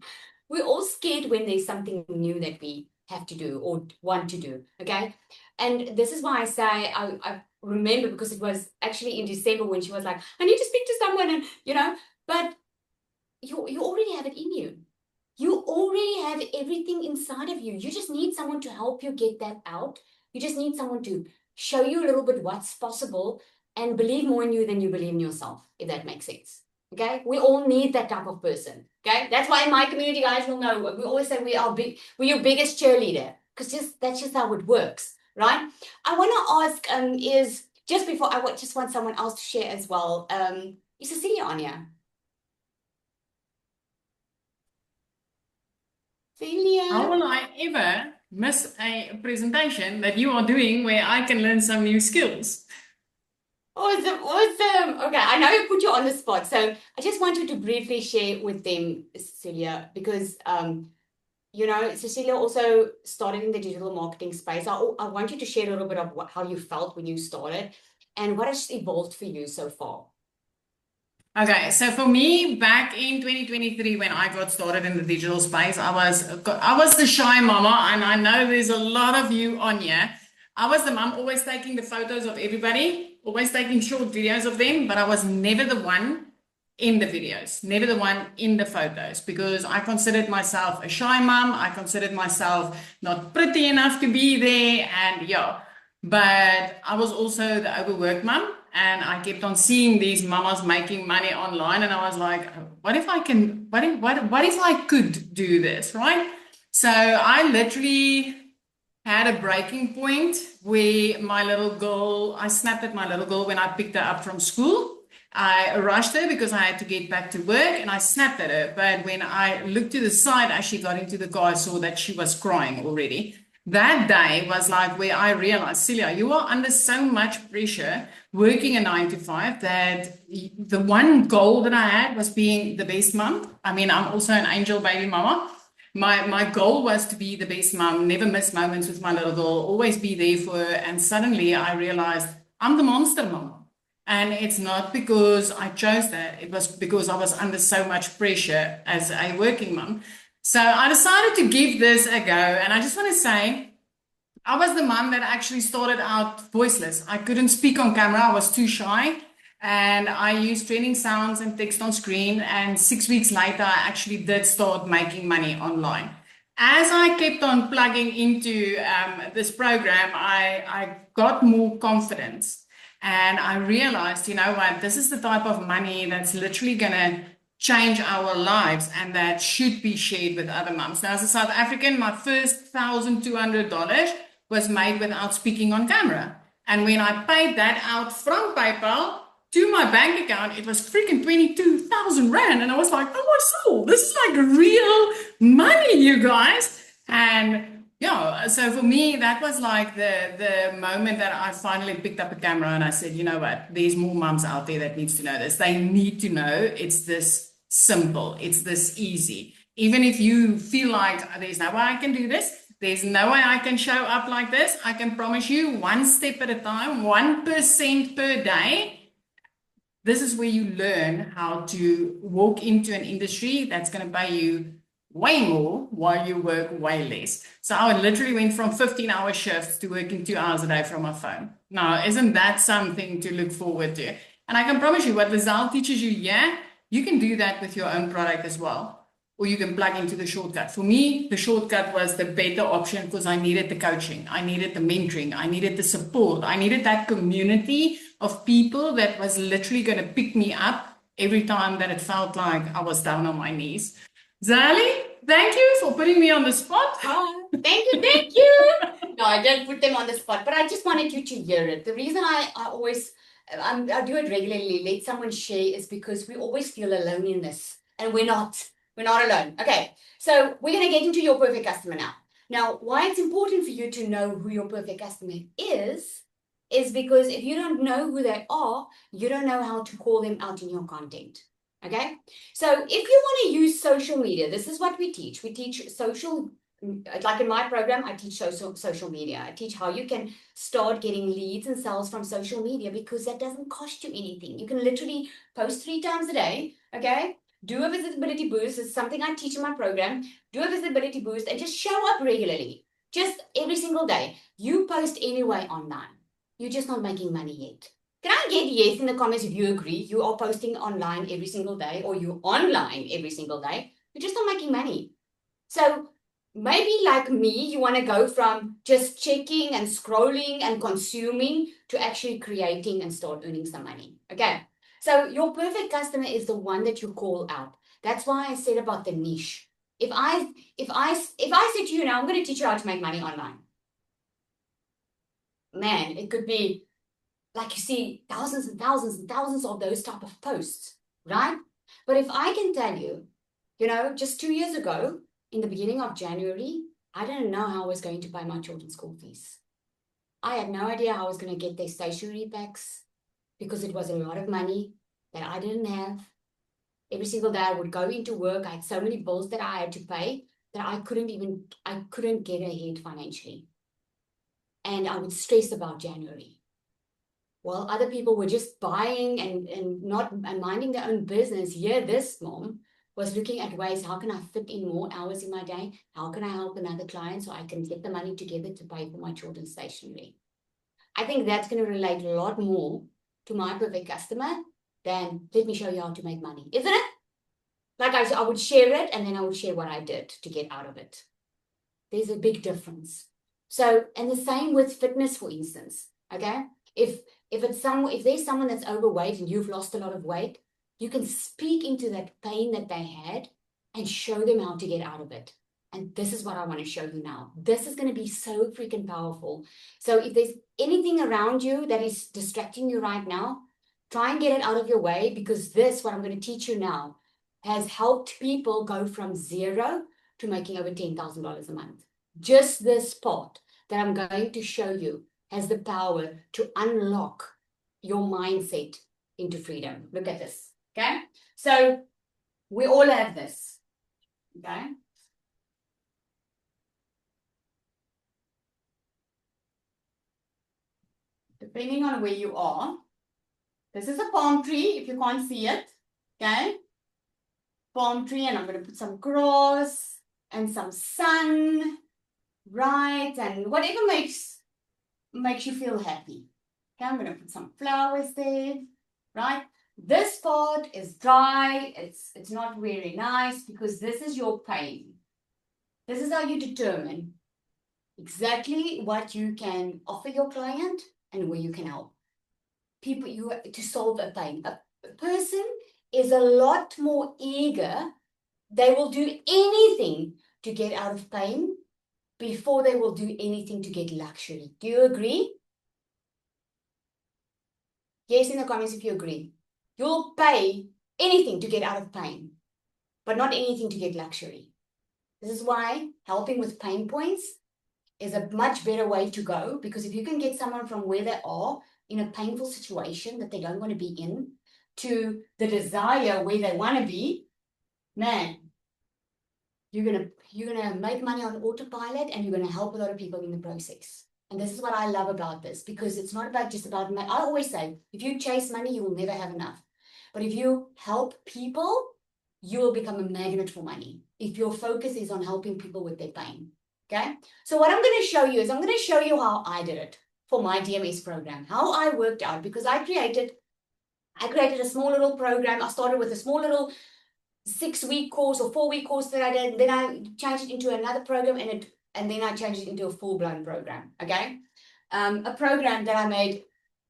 We're all scared when there's something new that we have to do or want to do. Okay. And this is why I say I remember because it was actually in December when she was like, I need to speak to someone and but you already have it in you. You already have everything inside of you. You just need someone to help you get that out. You just need someone to show you a little bit what's possible and believe more in you than you believe in yourself, if that makes sense. Okay? We all need that type of person. Okay? That's why in my community, guys will know. We always say we're your biggest cheerleader. Because that's just how it works. Right? I want to ask, is just before just want someone else to share as well. Is Cecilia on here? How Celia. will I ever miss a presentation that you are doing where I can learn some new skills? Awesome, awesome. Okay, I know I put you on the spot, so I just want you to briefly share with them, Cecilia, because Cecilia also started in the digital marketing space. I want you to share a little bit of how you felt when you started and what has evolved for you so far. Okay, so for me, back in 2023, when I got started in the digital space, I was the shy mama, and I know there's a lot of you on here. I was the mom always taking the photos of everybody, always taking short videos of them, but I was never the one in the videos, never the one in the photos, because I considered myself a shy mom. I considered myself not pretty enough to be there, and yeah. But I was also the overworked mom, and I kept on seeing these mamas making money online, and I was like, what if I can? What if I could do this, right? So I literally had a breaking point where my little girl, I snapped at my little girl when I picked her up from school. I rushed her because I had to get back to work and I snapped at her. But when I looked to the side as she got into the car, I saw that she was crying already. That day was like where I realized, Celia, you are under so much pressure working a 9 to 5 that the one goal that I had was being the best mom. I mean, I'm also an angel baby mama. My goal was to be the best mom, never miss moments with my little girl, always be there for her. And suddenly I realized I'm the monster mom. And it's not because I chose that, it was because I was under so much pressure as a working mom. So I decided to give this a go. And I just want to say, I was the mom that actually started out voiceless. I couldn't speak on camera, I was too shy. And I used training sounds and text on screen. And 6 weeks later, I actually did start making money online. as I kept on plugging into this program, I got more confidence. And I realized, you know what, this is the type of money that's literally going to change our lives and that should be shared with other moms. Now, as a South African, my first $1,200 was made without speaking on camera. And when I paid that out from PayPal to my bank account, it was freaking 22,000 Rand. And I was like, oh my soul, this is like real money, you guys. And yeah, so for me, that was like the moment that I finally picked up a camera and I said, you know what, there's more moms out there that needs to know this. They need to know it's this simple, it's this easy. Even if you feel like there's no way I can do this, there's no way I can show up like this, I can promise you, one step at a time, 1% per day. This is where you learn how to walk into an industry that's going to pay you way more while you work way less. So I literally went from 15-hour shifts to working 2 hours a day from my phone. Now, isn't that something to look forward to? And I can promise you what Lizelle teaches you, yeah, you can do that with your own product as well. Or you can plug into the shortcut. For me, the shortcut was the better option because I needed the coaching, I needed the mentoring, I needed the support, I needed that community of people that was literally going to pick me up every time that it felt like I was down on my knees. Zali, thank you for putting me on the spot. Oh, thank you, thank you. No, I didn't put them on the spot, but I just wanted you to hear it. The reason I always, I do it regularly, let someone share, is because we always feel alone in this, and we're not. We're not alone. Okay, so we're going to get into your perfect customer now. Now, why it's important for you to know who your perfect customer is because if you don't know who they are, you don't know how to call them out in your content. Okay, so if you want to use social media, this is what we teach. We teach social, like in my program, I teach social media. I teach how you can start getting leads and sales from social media because that doesn't cost you anything. You can literally post 3 times a day, okay? Do a visibility boost. It's something I teach in my program. Do a visibility boost and just show up regularly. Just every single day. You post anyway online. You're just not making money yet. Can I get yes in the comments if you agree? You are posting online every single day or you're online every single day. You're just not making money. So maybe like me, you want to go from just checking and scrolling and consuming to actually creating and start earning some money. Okay. So your perfect customer is the one that you call out. That's why I said about the niche. If I said to you now, I'm going to teach you how to make money online. Man, it could be like you see thousands and thousands and thousands of those type of posts, right? But if I can tell you, just 2 years ago, in the beginning of January, I didn't know how I was going to pay my children's school fees. I had no idea how I was going to get their stationery packs because it was a lot of money that I didn't have. Every single day I would go into work. I had so many bills that I had to pay that I couldn't get ahead financially. And I would stress about January. Well, other people were just buying and minding their own business. Here, this mom was looking at ways, how can I fit in more hours in my day? How can I help another client so I can get the money together to pay for my children's stationery? I think that's going to relate a lot more to my perfect customer than let me show you how to make money, isn't it? Like I would share it and then I would share what I did to get out of it. There's a big difference. So, and the same with fitness, for instance, okay? If there's someone that's overweight and you've lost a lot of weight, you can speak into that pain that they had and show them how to get out of it. And this is what I want to show you now. This is going to be so freaking powerful. So if there's anything around you that is distracting you right now, try and get it out of your way, because this, what I'm going to teach you now, has helped people go from zero to making over $10,000 a month. Just this part that I'm going to show you has the power to unlock your mindset into freedom. Look at this, okay? So we all have this, okay? Depending on where you are, this is a palm tree, if you can't see it, okay? Palm tree, and I'm going to put some grass and some sun, right? And whatever makes you feel happy. Okay, I'm going to put some flowers there, right? This part is dry. It's not very nice because this is your pain. This is how you determine exactly what you can offer your client and where you can help people to solve a pain. A person is a lot more eager. They will do anything to get out of pain before they will do anything to get luxury. Do you agree? Yes, in the comments if you agree. You'll pay anything to get out of pain, but not anything to get luxury. This is why helping with pain points is a much better way to go, because if you can get someone from where they are in a painful situation that they don't want to be in to the desire where they want to be, man, you're gonna make money on autopilot, and you're gonna help a lot of people in the process. And this is what I love about this, because it's not about just about money. I always say, if you chase money, you will never have enough. But if you help people, you will become a magnet for money. If your focus is on helping people with their pain. Okay. So what I'm going to show you is I'm going to show you how I did it for my DMS program, how I worked out, because I created a small little program. I started with a small little 6-week course or 4-week course that I did. Then I changed it into another program, and then I changed it into a full-blown program. Okay. A program that I made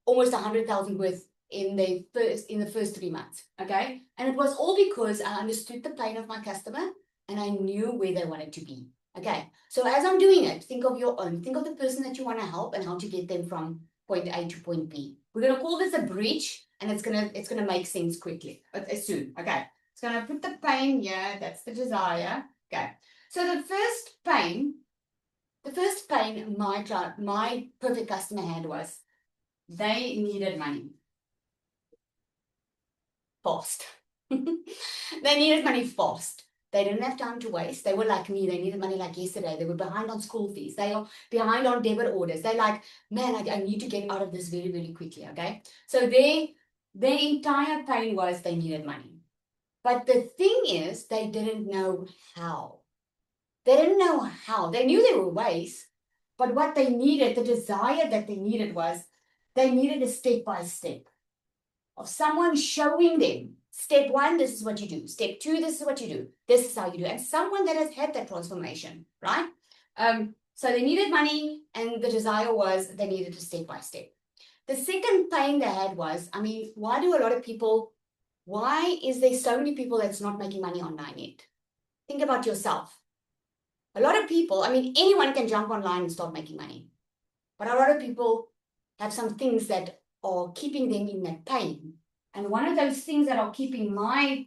almost 100,000 worth in the first 3 months. Okay. And it was all because I understood the pain of my customer and I knew where they wanted to be. Okay. So as I'm doing it, think of your own, think of the person that you want to help and how to get them from point A to point B. We're going to call this a bridge, and it's going to make sense quickly, soon. Okay. It's going to put the pain here. That's the desire. Okay. So the first pain my perfect customer had was they needed money fast. They needed money fast. They didn't have time to waste. They were like me. They needed money like yesterday. They were behind on school fees. They are behind on debit orders. They're like, man, I need to get out of this very, very quickly. Okay. So their entire pain was they needed money. But the thing is, they didn't know how. They didn't know how. They knew there were ways, but what they needed, the desire that they needed was they needed a step-by-step of someone showing them. Step 1, this is what you do. Step 2, this is what you do. This is how you do. And someone that has had that transformation, right? So they needed money, and the desire was they needed a step-by-step. The second pain they had was, I mean, why is there so many people that's not making money online yet? Think about yourself. A lot of people, I mean, anyone can jump online and start making money. But a lot of people have some things that are keeping them in that pain. And one of those things that are keeping my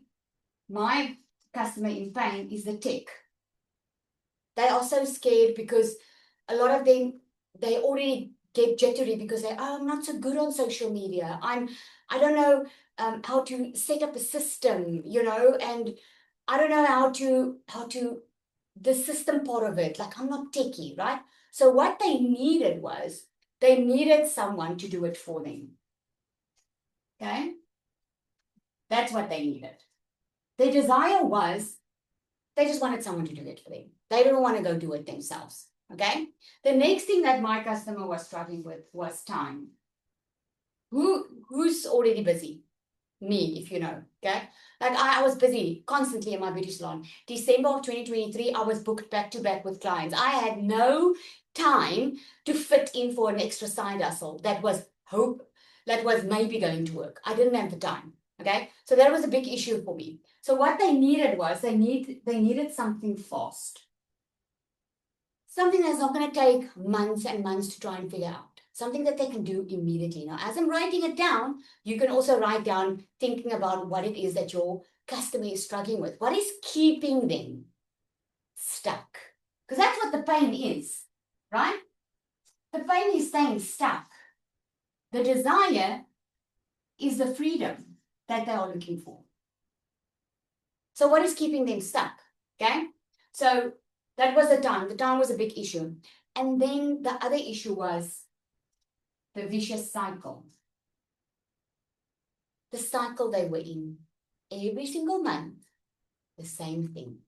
customer in pain is the tech. They are so scared because a lot of them, they already get jittery because I'm not so good on social media. I don't know how to set up a system, and I don't know how to the system part of it. Like, I'm not techie, right? So what they needed was they needed someone to do it for them. Okay? That's what they needed. Their desire was they just wanted someone to do it for them. They didn't want to go do it themselves. Okay? The next thing that my customer was struggling with was time. Who's already busy? Me, if you know. Okay? Like, I was busy constantly in my beauty salon. December of 2023, I was booked back to back with clients. I had no time to fit in for an extra side hustle that was maybe going to work. I didn't have the time. Okay, so that was a big issue for me. So what they needed was they needed something fast, something that's not going to take months and months to try and figure out, something that they can do immediately. Now, as I'm writing it down, you can also write down thinking about what it is that your customer is struggling with. What is keeping them stuck? Because that's what the pain is, right? The pain is staying stuck. The desire is the freedom that they are looking for. So what is keeping them stuck? Okay. So that was the time. The time was a big issue. And then the other issue was the vicious cycle. The cycle they were in. Every single month, the same thing.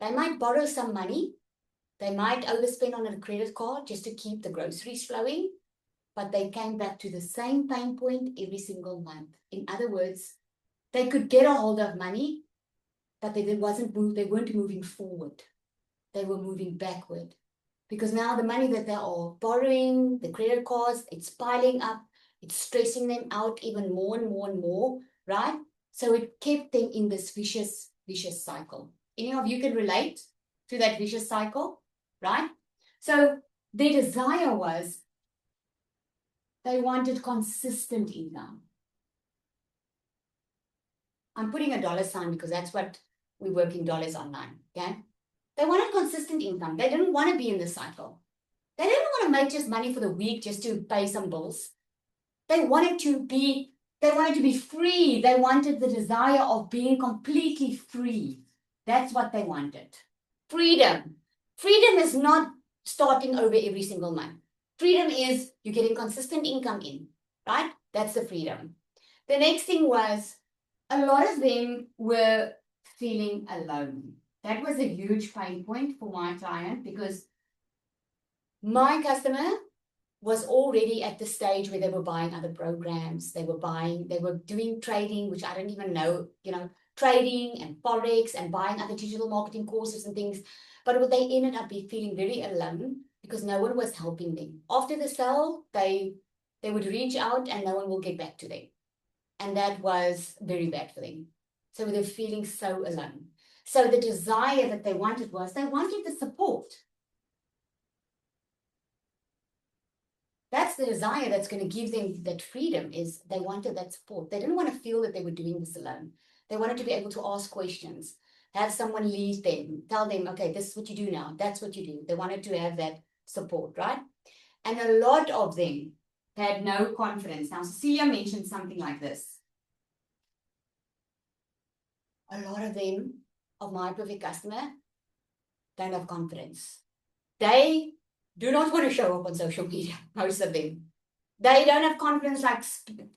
They might borrow some money. They might overspend on a credit card just to keep the groceries flowing. But they came back to the same pain point every single month. In other words, they could get a hold of money, but they weren't moving forward. they were moving backward. Because now the money that they are borrowing, the credit cards, it's piling up, it's stressing them out even more and more and more, right? So it kept them in this vicious cycle. Any of you can relate to that vicious cycle, right? So their desire was they wanted consistent income. I'm putting a dollar sign because that's what we work in dollars online, okay? They wanted consistent income. They didn't want to be in this cycle. They didn't want to make just money for the week just to pay some bills. They wanted to be free. They wanted the desire of being completely free. That's what they wanted. Freedom. Freedom is not starting over every single month. Freedom is you're getting consistent income in, right? That's the freedom. The next thing was a lot of them were feeling alone. That was a huge pain point for my client because my customer was already at the stage where they were buying other programs. They were doing trading, which I don't even know, trading and Forex and buying other digital marketing courses and things. But they ended up feeling very alone because no one was helping them. After the sale, they would reach out and no one will get back to them. And that was very bad for them. So they were feeling so alone. So the desire that they wanted was they wanted the support. That's the desire that's going to give them that freedom, is they wanted that support. They didn't want to feel that they were doing this alone. They wanted to be able to ask questions, have someone lead them, tell them, okay, this is what you do now. That's what you do. They wanted to have that support, right? And a lot of them had no confidence. Now, Cecilia mentioned something like this. A lot of them, of my perfect customer, don't have confidence. They do not want to show up on social media, most of them. They don't have confidence like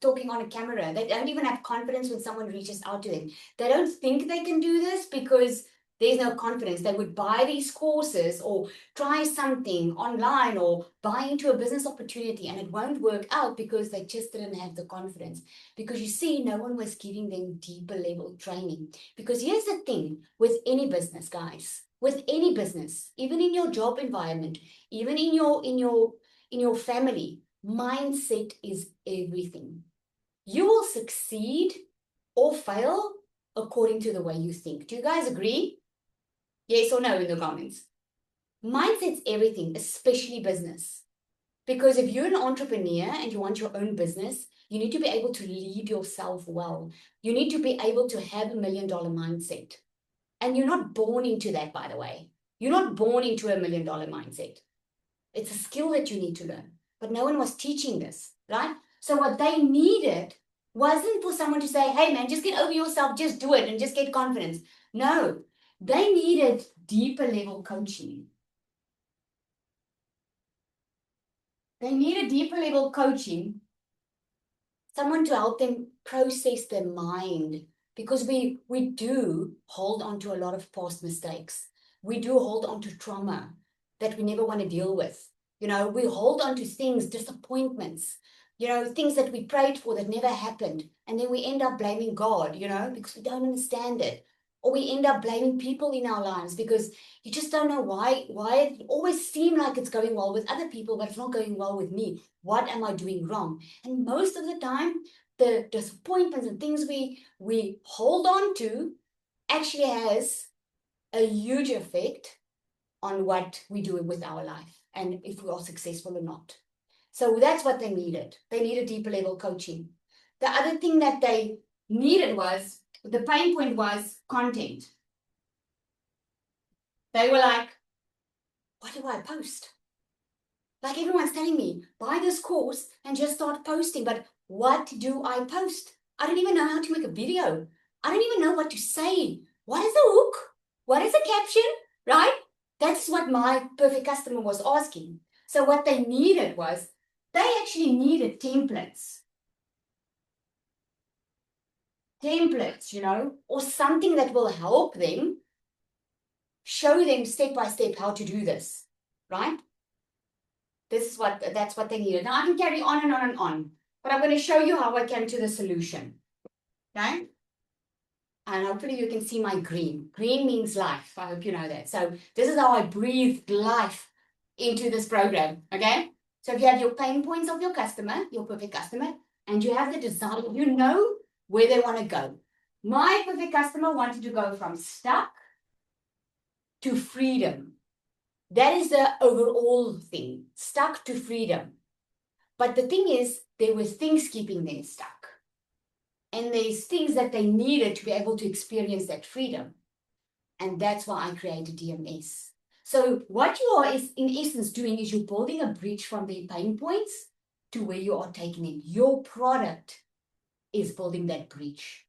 talking on a camera. They don't even have confidence when someone reaches out to them. They don't think they can do this because there's no confidence. They would buy these courses or try something online or buy into a business opportunity and it won't work out because they just didn't have the confidence. Because you see, no one was giving them deeper level training. Because here's the thing with any business, guys, with any business, even in your job environment, even in your family, mindset is everything. You will succeed or fail according to the way you think. Do you guys agree? Yes or no in the comments. Mindset's everything, especially business. Because if you're an entrepreneur and you want your own business, you need to be able to lead yourself well. You need to be able to have $1 million mindset. And you're not born into that, by the way. You're not born into $1 million mindset. It's a skill that you need to learn. But no one was teaching this, right? So what they needed wasn't for someone to say, hey man, just get over yourself, just do it and just get confidence. No, they needed deeper level coaching. They needed deeper level coaching, someone to help them process their mind, because we do hold on to a lot of past mistakes. We do hold on to trauma that we never want to deal with. We hold on to things, disappointments, things that we prayed for that never happened. And then we end up blaming God, because we don't understand it. Or we end up blaming people in our lives because you just don't know why it always seems like it's going well with other people, but it's not going well with me. What am I doing wrong? And most of the time, the disappointments and things we hold on to actually has a huge effect on what we do with our life and if we are successful or not. So that's what they needed. They needed deeper level coaching. The other thing that they needed was, the pain point was content. They were like, what do I post? Like everyone's telling me, buy this course and just start posting. But what do I post? I don't even know how to make a video. I don't even know what to say. What is a hook? What is a caption? Right? That's what my perfect customer was asking. So what they needed was, they actually needed templates. Templates, or something that will help them, show them step by step how to do this, right? That's what they needed. Now I can carry on and on and on, but I'm going to show you how I came to the solution, okay? And hopefully you can see my green. Green means life. I hope you know that. So this is how I breathed life into this program, okay? So if you have your pain points of your customer, your perfect customer, and you have the desire, you know where they want to go. My perfect customer wanted to go from stuck to freedom. That is the overall thing, stuck to freedom. But the thing is, there were things keeping them stuck. And there's things that they needed to be able to experience that freedom. And that's why I created DMS. So what you are is in essence doing is you're building a bridge from their pain points to where you are taking it. Your product is building that bridge.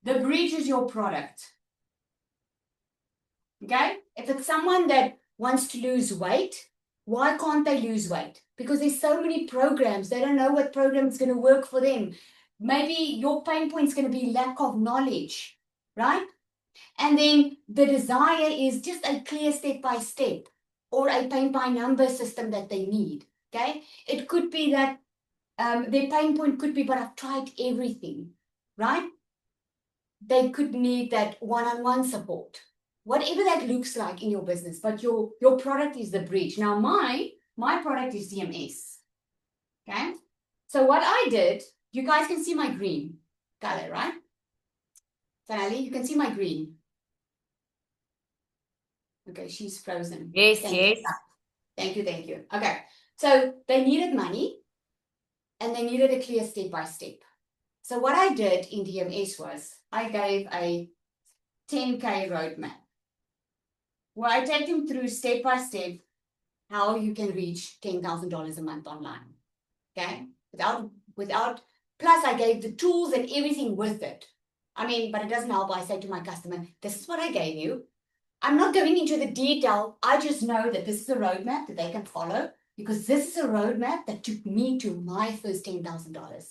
The bridge is your product. Okay? If it's someone that wants to lose weight, why can't they lose weight? Because there's so many programs. They don't know what program is going to work for them. Maybe your pain point is going to be lack of knowledge, right? And then the desire is just a clear step-by-step or a paint-by-number system that they need, okay? It could be that their pain point could be, but I've tried everything, right? They could need that one-on-one support, whatever that looks like in your business, but your product is the bridge. Now, my product is DMS, okay? So what I did, you guys can see my green color, right? Finally, you can see my green. Okay, she's frozen. Yes, Thank yes. you. Thank you, thank you. Okay, so they needed money and they needed a clear step-by-step. So what I did in DMS was I gave a 10K roadmap where I take them through step-by-step how you can reach $10,000 a month online. Okay, plus I gave the tools and everything with it. I mean, but it doesn't help. I say to my customer, this is what I gave you. I'm not going into the detail. I just know that this is a roadmap that they can follow because this is a roadmap that took me to my first $10,000.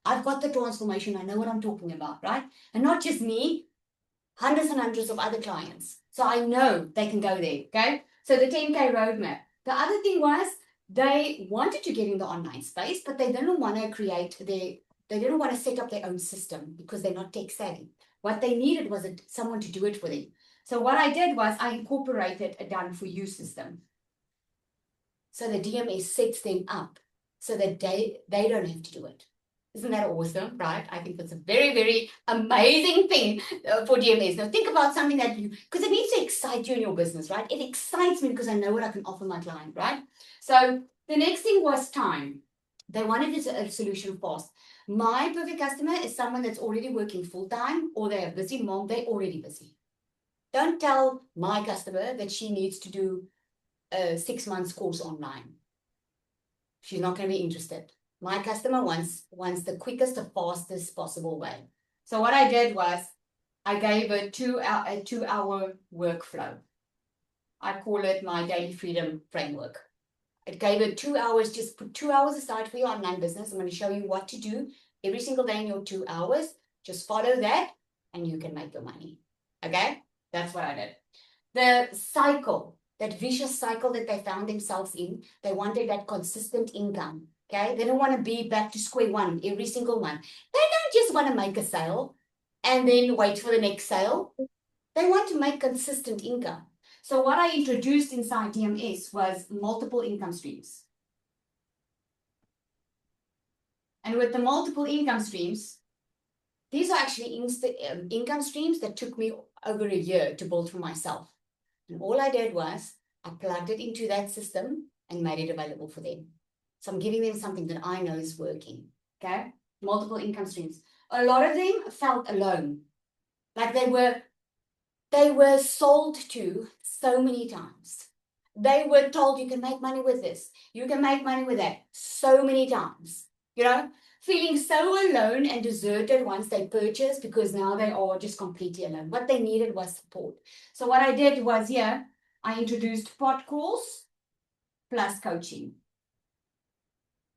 I've got the transformation. I know what I'm talking about, right? And not just me, hundreds and hundreds of other clients. So I know they can go there, okay? So the 10K roadmap. The other thing was they wanted to get in the online space, but they didn't want to they didn't want to set up their own system because they're not tech savvy. What they needed was someone to do it for them. So what I did was I incorporated a done for you system. So the DMS sets them up so that they don't have to do it. Isn't that awesome, right? I think that's a very, very amazing thing for DMS. Now think about something that because it needs to excite you in your business, right? It excites me because I know what I can offer my client, right? So the next thing was time. They wanted a solution fast. My perfect customer is someone that's already working full-time or they're a busy mom, they're already busy. Don't tell my customer that she needs to do a 6 months course online. She's not going to be interested. My customer wants the quickest, the fastest possible way. So what I did was I gave a 2-hour workflow. I call it my daily freedom framework. It gave it 2 hours, just put 2 hours aside for your online business. I'm going to show you what to do every single day in your 2 hours. Just follow that and you can make your money. Okay? That's what I did. The cycle, that vicious cycle that they found themselves in, they wanted that consistent income. Okay? They don't want to be back to square one every single month. They don't just want to make a sale and then wait for the next sale. They want to make consistent income. So what I introduced inside DMS was multiple income streams. And with the multiple income streams, these are actually income streams that took me over a year to build for myself. And all I did was I plugged it into that system and made it available for them. So I'm giving them something that I know is working. Okay? Multiple income streams. A lot of them felt alone. Like they were sold to so many times. They were told you can make money with this. You can make money with that so many times. You know, feeling so alone and deserted once they purchased because now they are just completely alone. What they needed was support. So what I did was I introduced pod calls plus coaching.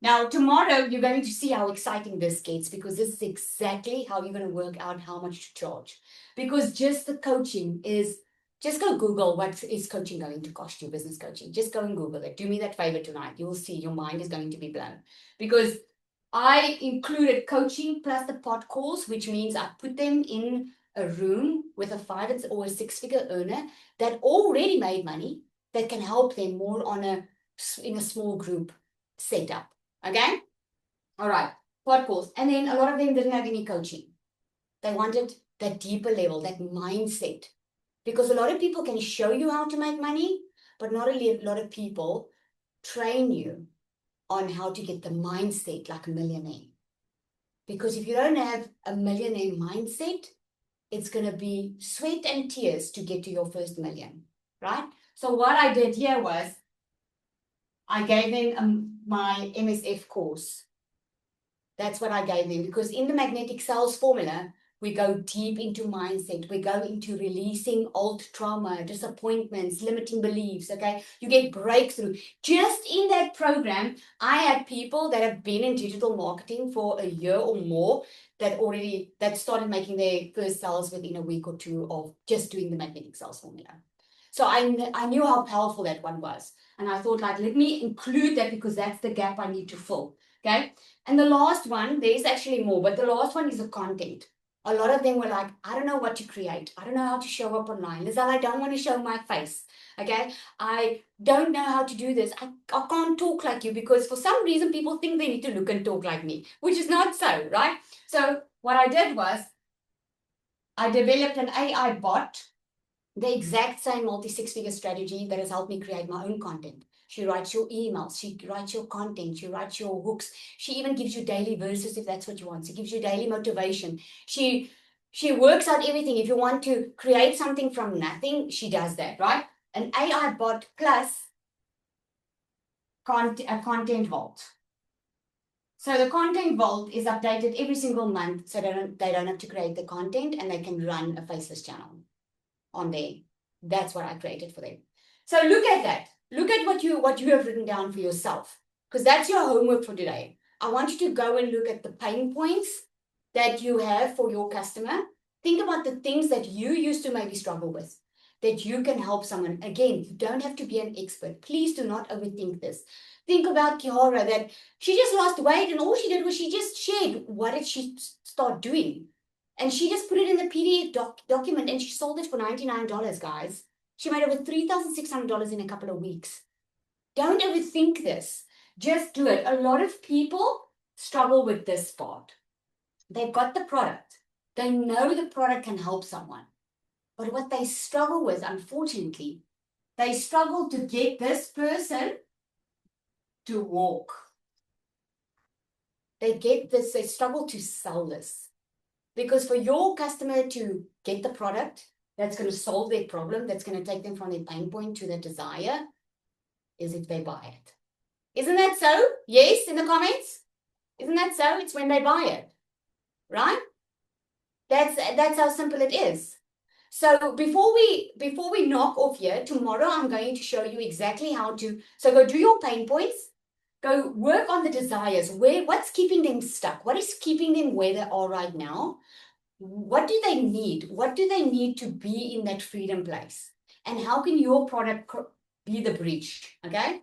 Now, tomorrow, you're going to see how exciting this gets because this is exactly how you're going to work out how much to charge. Because just the coaching is, just go Google what is coaching going to cost you, business coaching. Just go and Google it. Do me that favor tonight. You will see your mind is going to be blown. Because I included coaching plus the pod calls, which means I put them in a room with a 5 or a 6-figure earner that already made money that can help them more in a small group setup. Okay? All right. Pod calls. And then a lot of them didn't have any coaching. They wanted that deeper level, that mindset. Because a lot of people can show you how to make money, but not a lot of people train you on how to get the mindset like a millionaire. Because if you don't have a millionaire mindset, it's going to be sweat and tears to get to your first million, right? So what I did here was I gave them my MSF course. That's what I gave them, because in the magnetic sales formula, we go deep into mindset. We go into releasing old trauma, disappointments, limiting beliefs, okay? You get breakthrough. Just in that program, I had people that have been in digital marketing for a year or more that started making their first sales within a week or two of just doing the magnetic sales formula. So I knew how powerful that one was. And I thought, like, let me include that because that's the gap I need to fill, okay? And the last one, there's actually more, but the last one is the content. A lot of them were like, I don't know what to create. I don't know how to show up online. Lizelle, I don't want to show my face. Okay. I don't know how to do this. I can't talk like you because for some reason people think they need to look and talk like me, which is not so, right? So what I did was I developed an AI bot, the exact same multi-6-figure strategy that has helped me create my own content. She writes your emails, she writes your content, she writes your hooks. She even gives you daily verses if that's what you want. She gives you daily motivation. She works out everything. If you want to create something from nothing, she does that, right? An AI bot plus a content vault. So the content vault is updated every single month so they don't have to create the content and they can run a faceless channel on there. That's what I created for them. So look at that. Look at what you have written down for yourself, because that's your homework for today. I want you to go and look at the pain points that you have for your customer. Think about the things that you used to maybe struggle with that you can help someone. Again, you don't have to be an expert. Please do not overthink this. Think about Kiara, that she just lost weight and all she did was she just shared what did she start doing. And she just put it in the PDF document and she sold it for $99, guys. She made over $3,600 in a couple of weeks. Don't overthink this. Just do it. A lot of people struggle with this part. They've got the product. They know the product can help someone. But what they struggle with, unfortunately, they struggle to get this person to walk. They struggle to sell this. Because for your customer to get the product that's going to solve their problem, that's going to take them from their pain point to their desire, is if they buy it. Isn't that so? Yes, in the comments? Isn't that so? It's when they buy it, right? That's how simple it is. So before we knock off here, tomorrow I'm going to show you exactly how to, so go do your pain points, go work on the desires, what's keeping them stuck, what is keeping them where they are right now, what do they need, what do they need to be in that freedom place, and how can your product be the bridge, okay?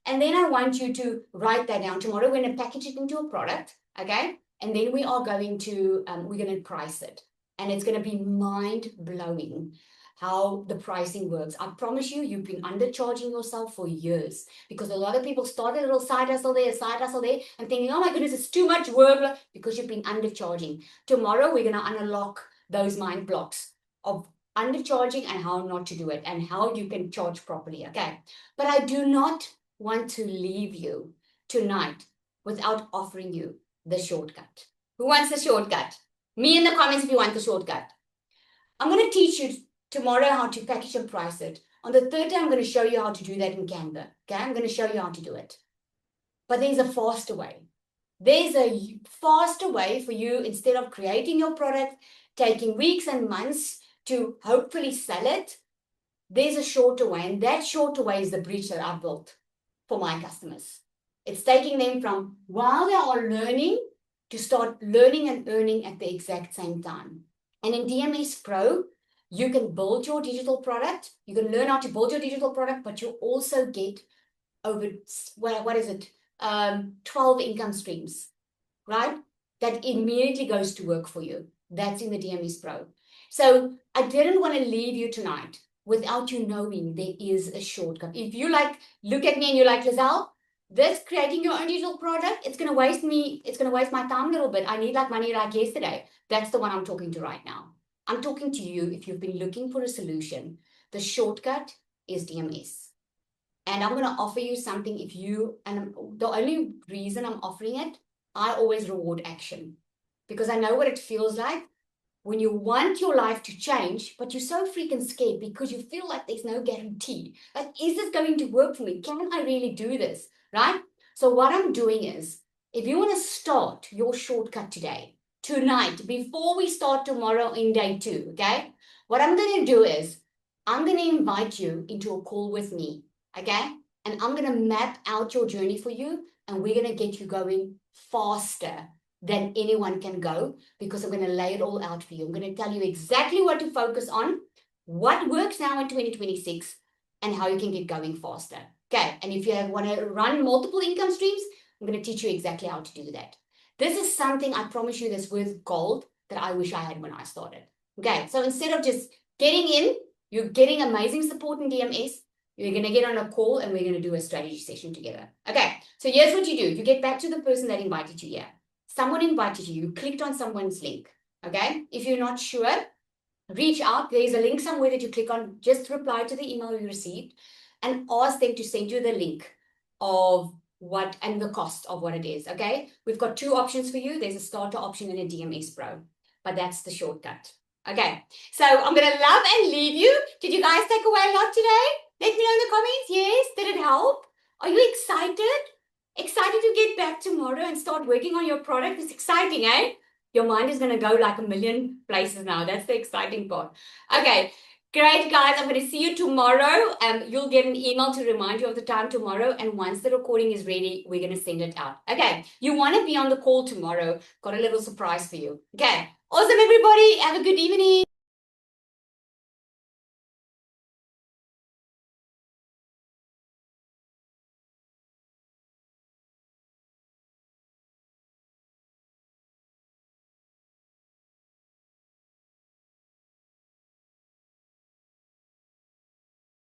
And then I want you to write that down. Tomorrow we're going to package it into a product, okay? And then we are going to, we're going to price it. And it's going to be mind-blowing how the pricing works. I promise you, you've been undercharging yourself for years because a lot of people start a little side hustle there, and thinking, oh my goodness, it's too much work because you've been undercharging. Tomorrow, we're going to unlock those mind blocks of undercharging and how not to do it and how you can charge properly, okay? But I do not want to leave you tonight without offering you the shortcut. Who wants the shortcut? Me in the comments if you want the shortcut. I'm going to teach you tomorrow how to package and price it. On the third day, I'm going to show you how to do that in Canva. Okay, I'm going to show you how to do it. But there's a faster way. There's a faster way for you, instead of creating your product, taking weeks and months to hopefully sell it. There's a shorter way, and that shorter way is the bridge that I've built for my customers. It's taking them from while they are learning to start learning and earning at the exact same time. And in DMS Pro, you can build your digital product. You can learn how to build your digital product, but you also get over, 12 income streams. right? That immediately goes to work for you. That's in the DMS Pro. So I didn't want to leave you tonight without you knowing there is a shortcut. If you like, look at me and you're like, Lizelle, this creating your own digital product, it's going to waste my time a little bit. I need like money like yesterday. That's the one I'm talking to right now. I'm talking to you if you've been looking for a solution. The shortcut is DMS. And I'm going to offer you something and the only reason I'm offering it, I always reward action because I know what it feels like when you want your life to change, but you're so freaking scared because you feel like there's no guarantee. Like, is this going to work for me? Can I really do this? Right? So what I'm doing is, if you want to start your shortcut today, tonight, before we start tomorrow in day 2, okay? What I'm going to do is, I'm going to invite you into a call with me, okay? And I'm going to map out your journey for you, and we're going to get you going faster than anyone can go, because I'm going to lay it all out for you. I'm going to tell you exactly what to focus on, what works now in 2026, and how you can get going faster. Okay, and if you want to run multiple income streams, I'm going to teach you exactly how to do that. This is something, I promise you, that's worth gold that I wish I had when I started. Okay, so instead of just getting in, you're getting amazing support in DMS. You're going to get on a call and we're going to do a strategy session together. Okay, so here's what you do. You get back to the person that invited you here. Someone invited you, you clicked on someone's link, okay? If you're not sure, reach out. There's a link somewhere that you click on. Just reply to the email you received and ask them to send you the link of what and the cost of what it is, okay? We've got 2 options for you. There's a starter option and a DMS Pro, but that's the shortcut. Okay, so I'm going to love and leave you. Did you guys take away a lot today? Let me know in the comments. Yes, did it help? Are you excited? Excited to get back tomorrow and start working on your product? It's exciting, eh? Your mind is going to go like a million places now. That's the exciting part. Okay, great, guys. I'm going to see you tomorrow. You'll get an email to remind you of the time tomorrow. And once the recording is ready, we're going to send it out. Okay, you want to be on the call tomorrow. Got a little surprise for you. Okay, awesome, everybody. Have a good evening.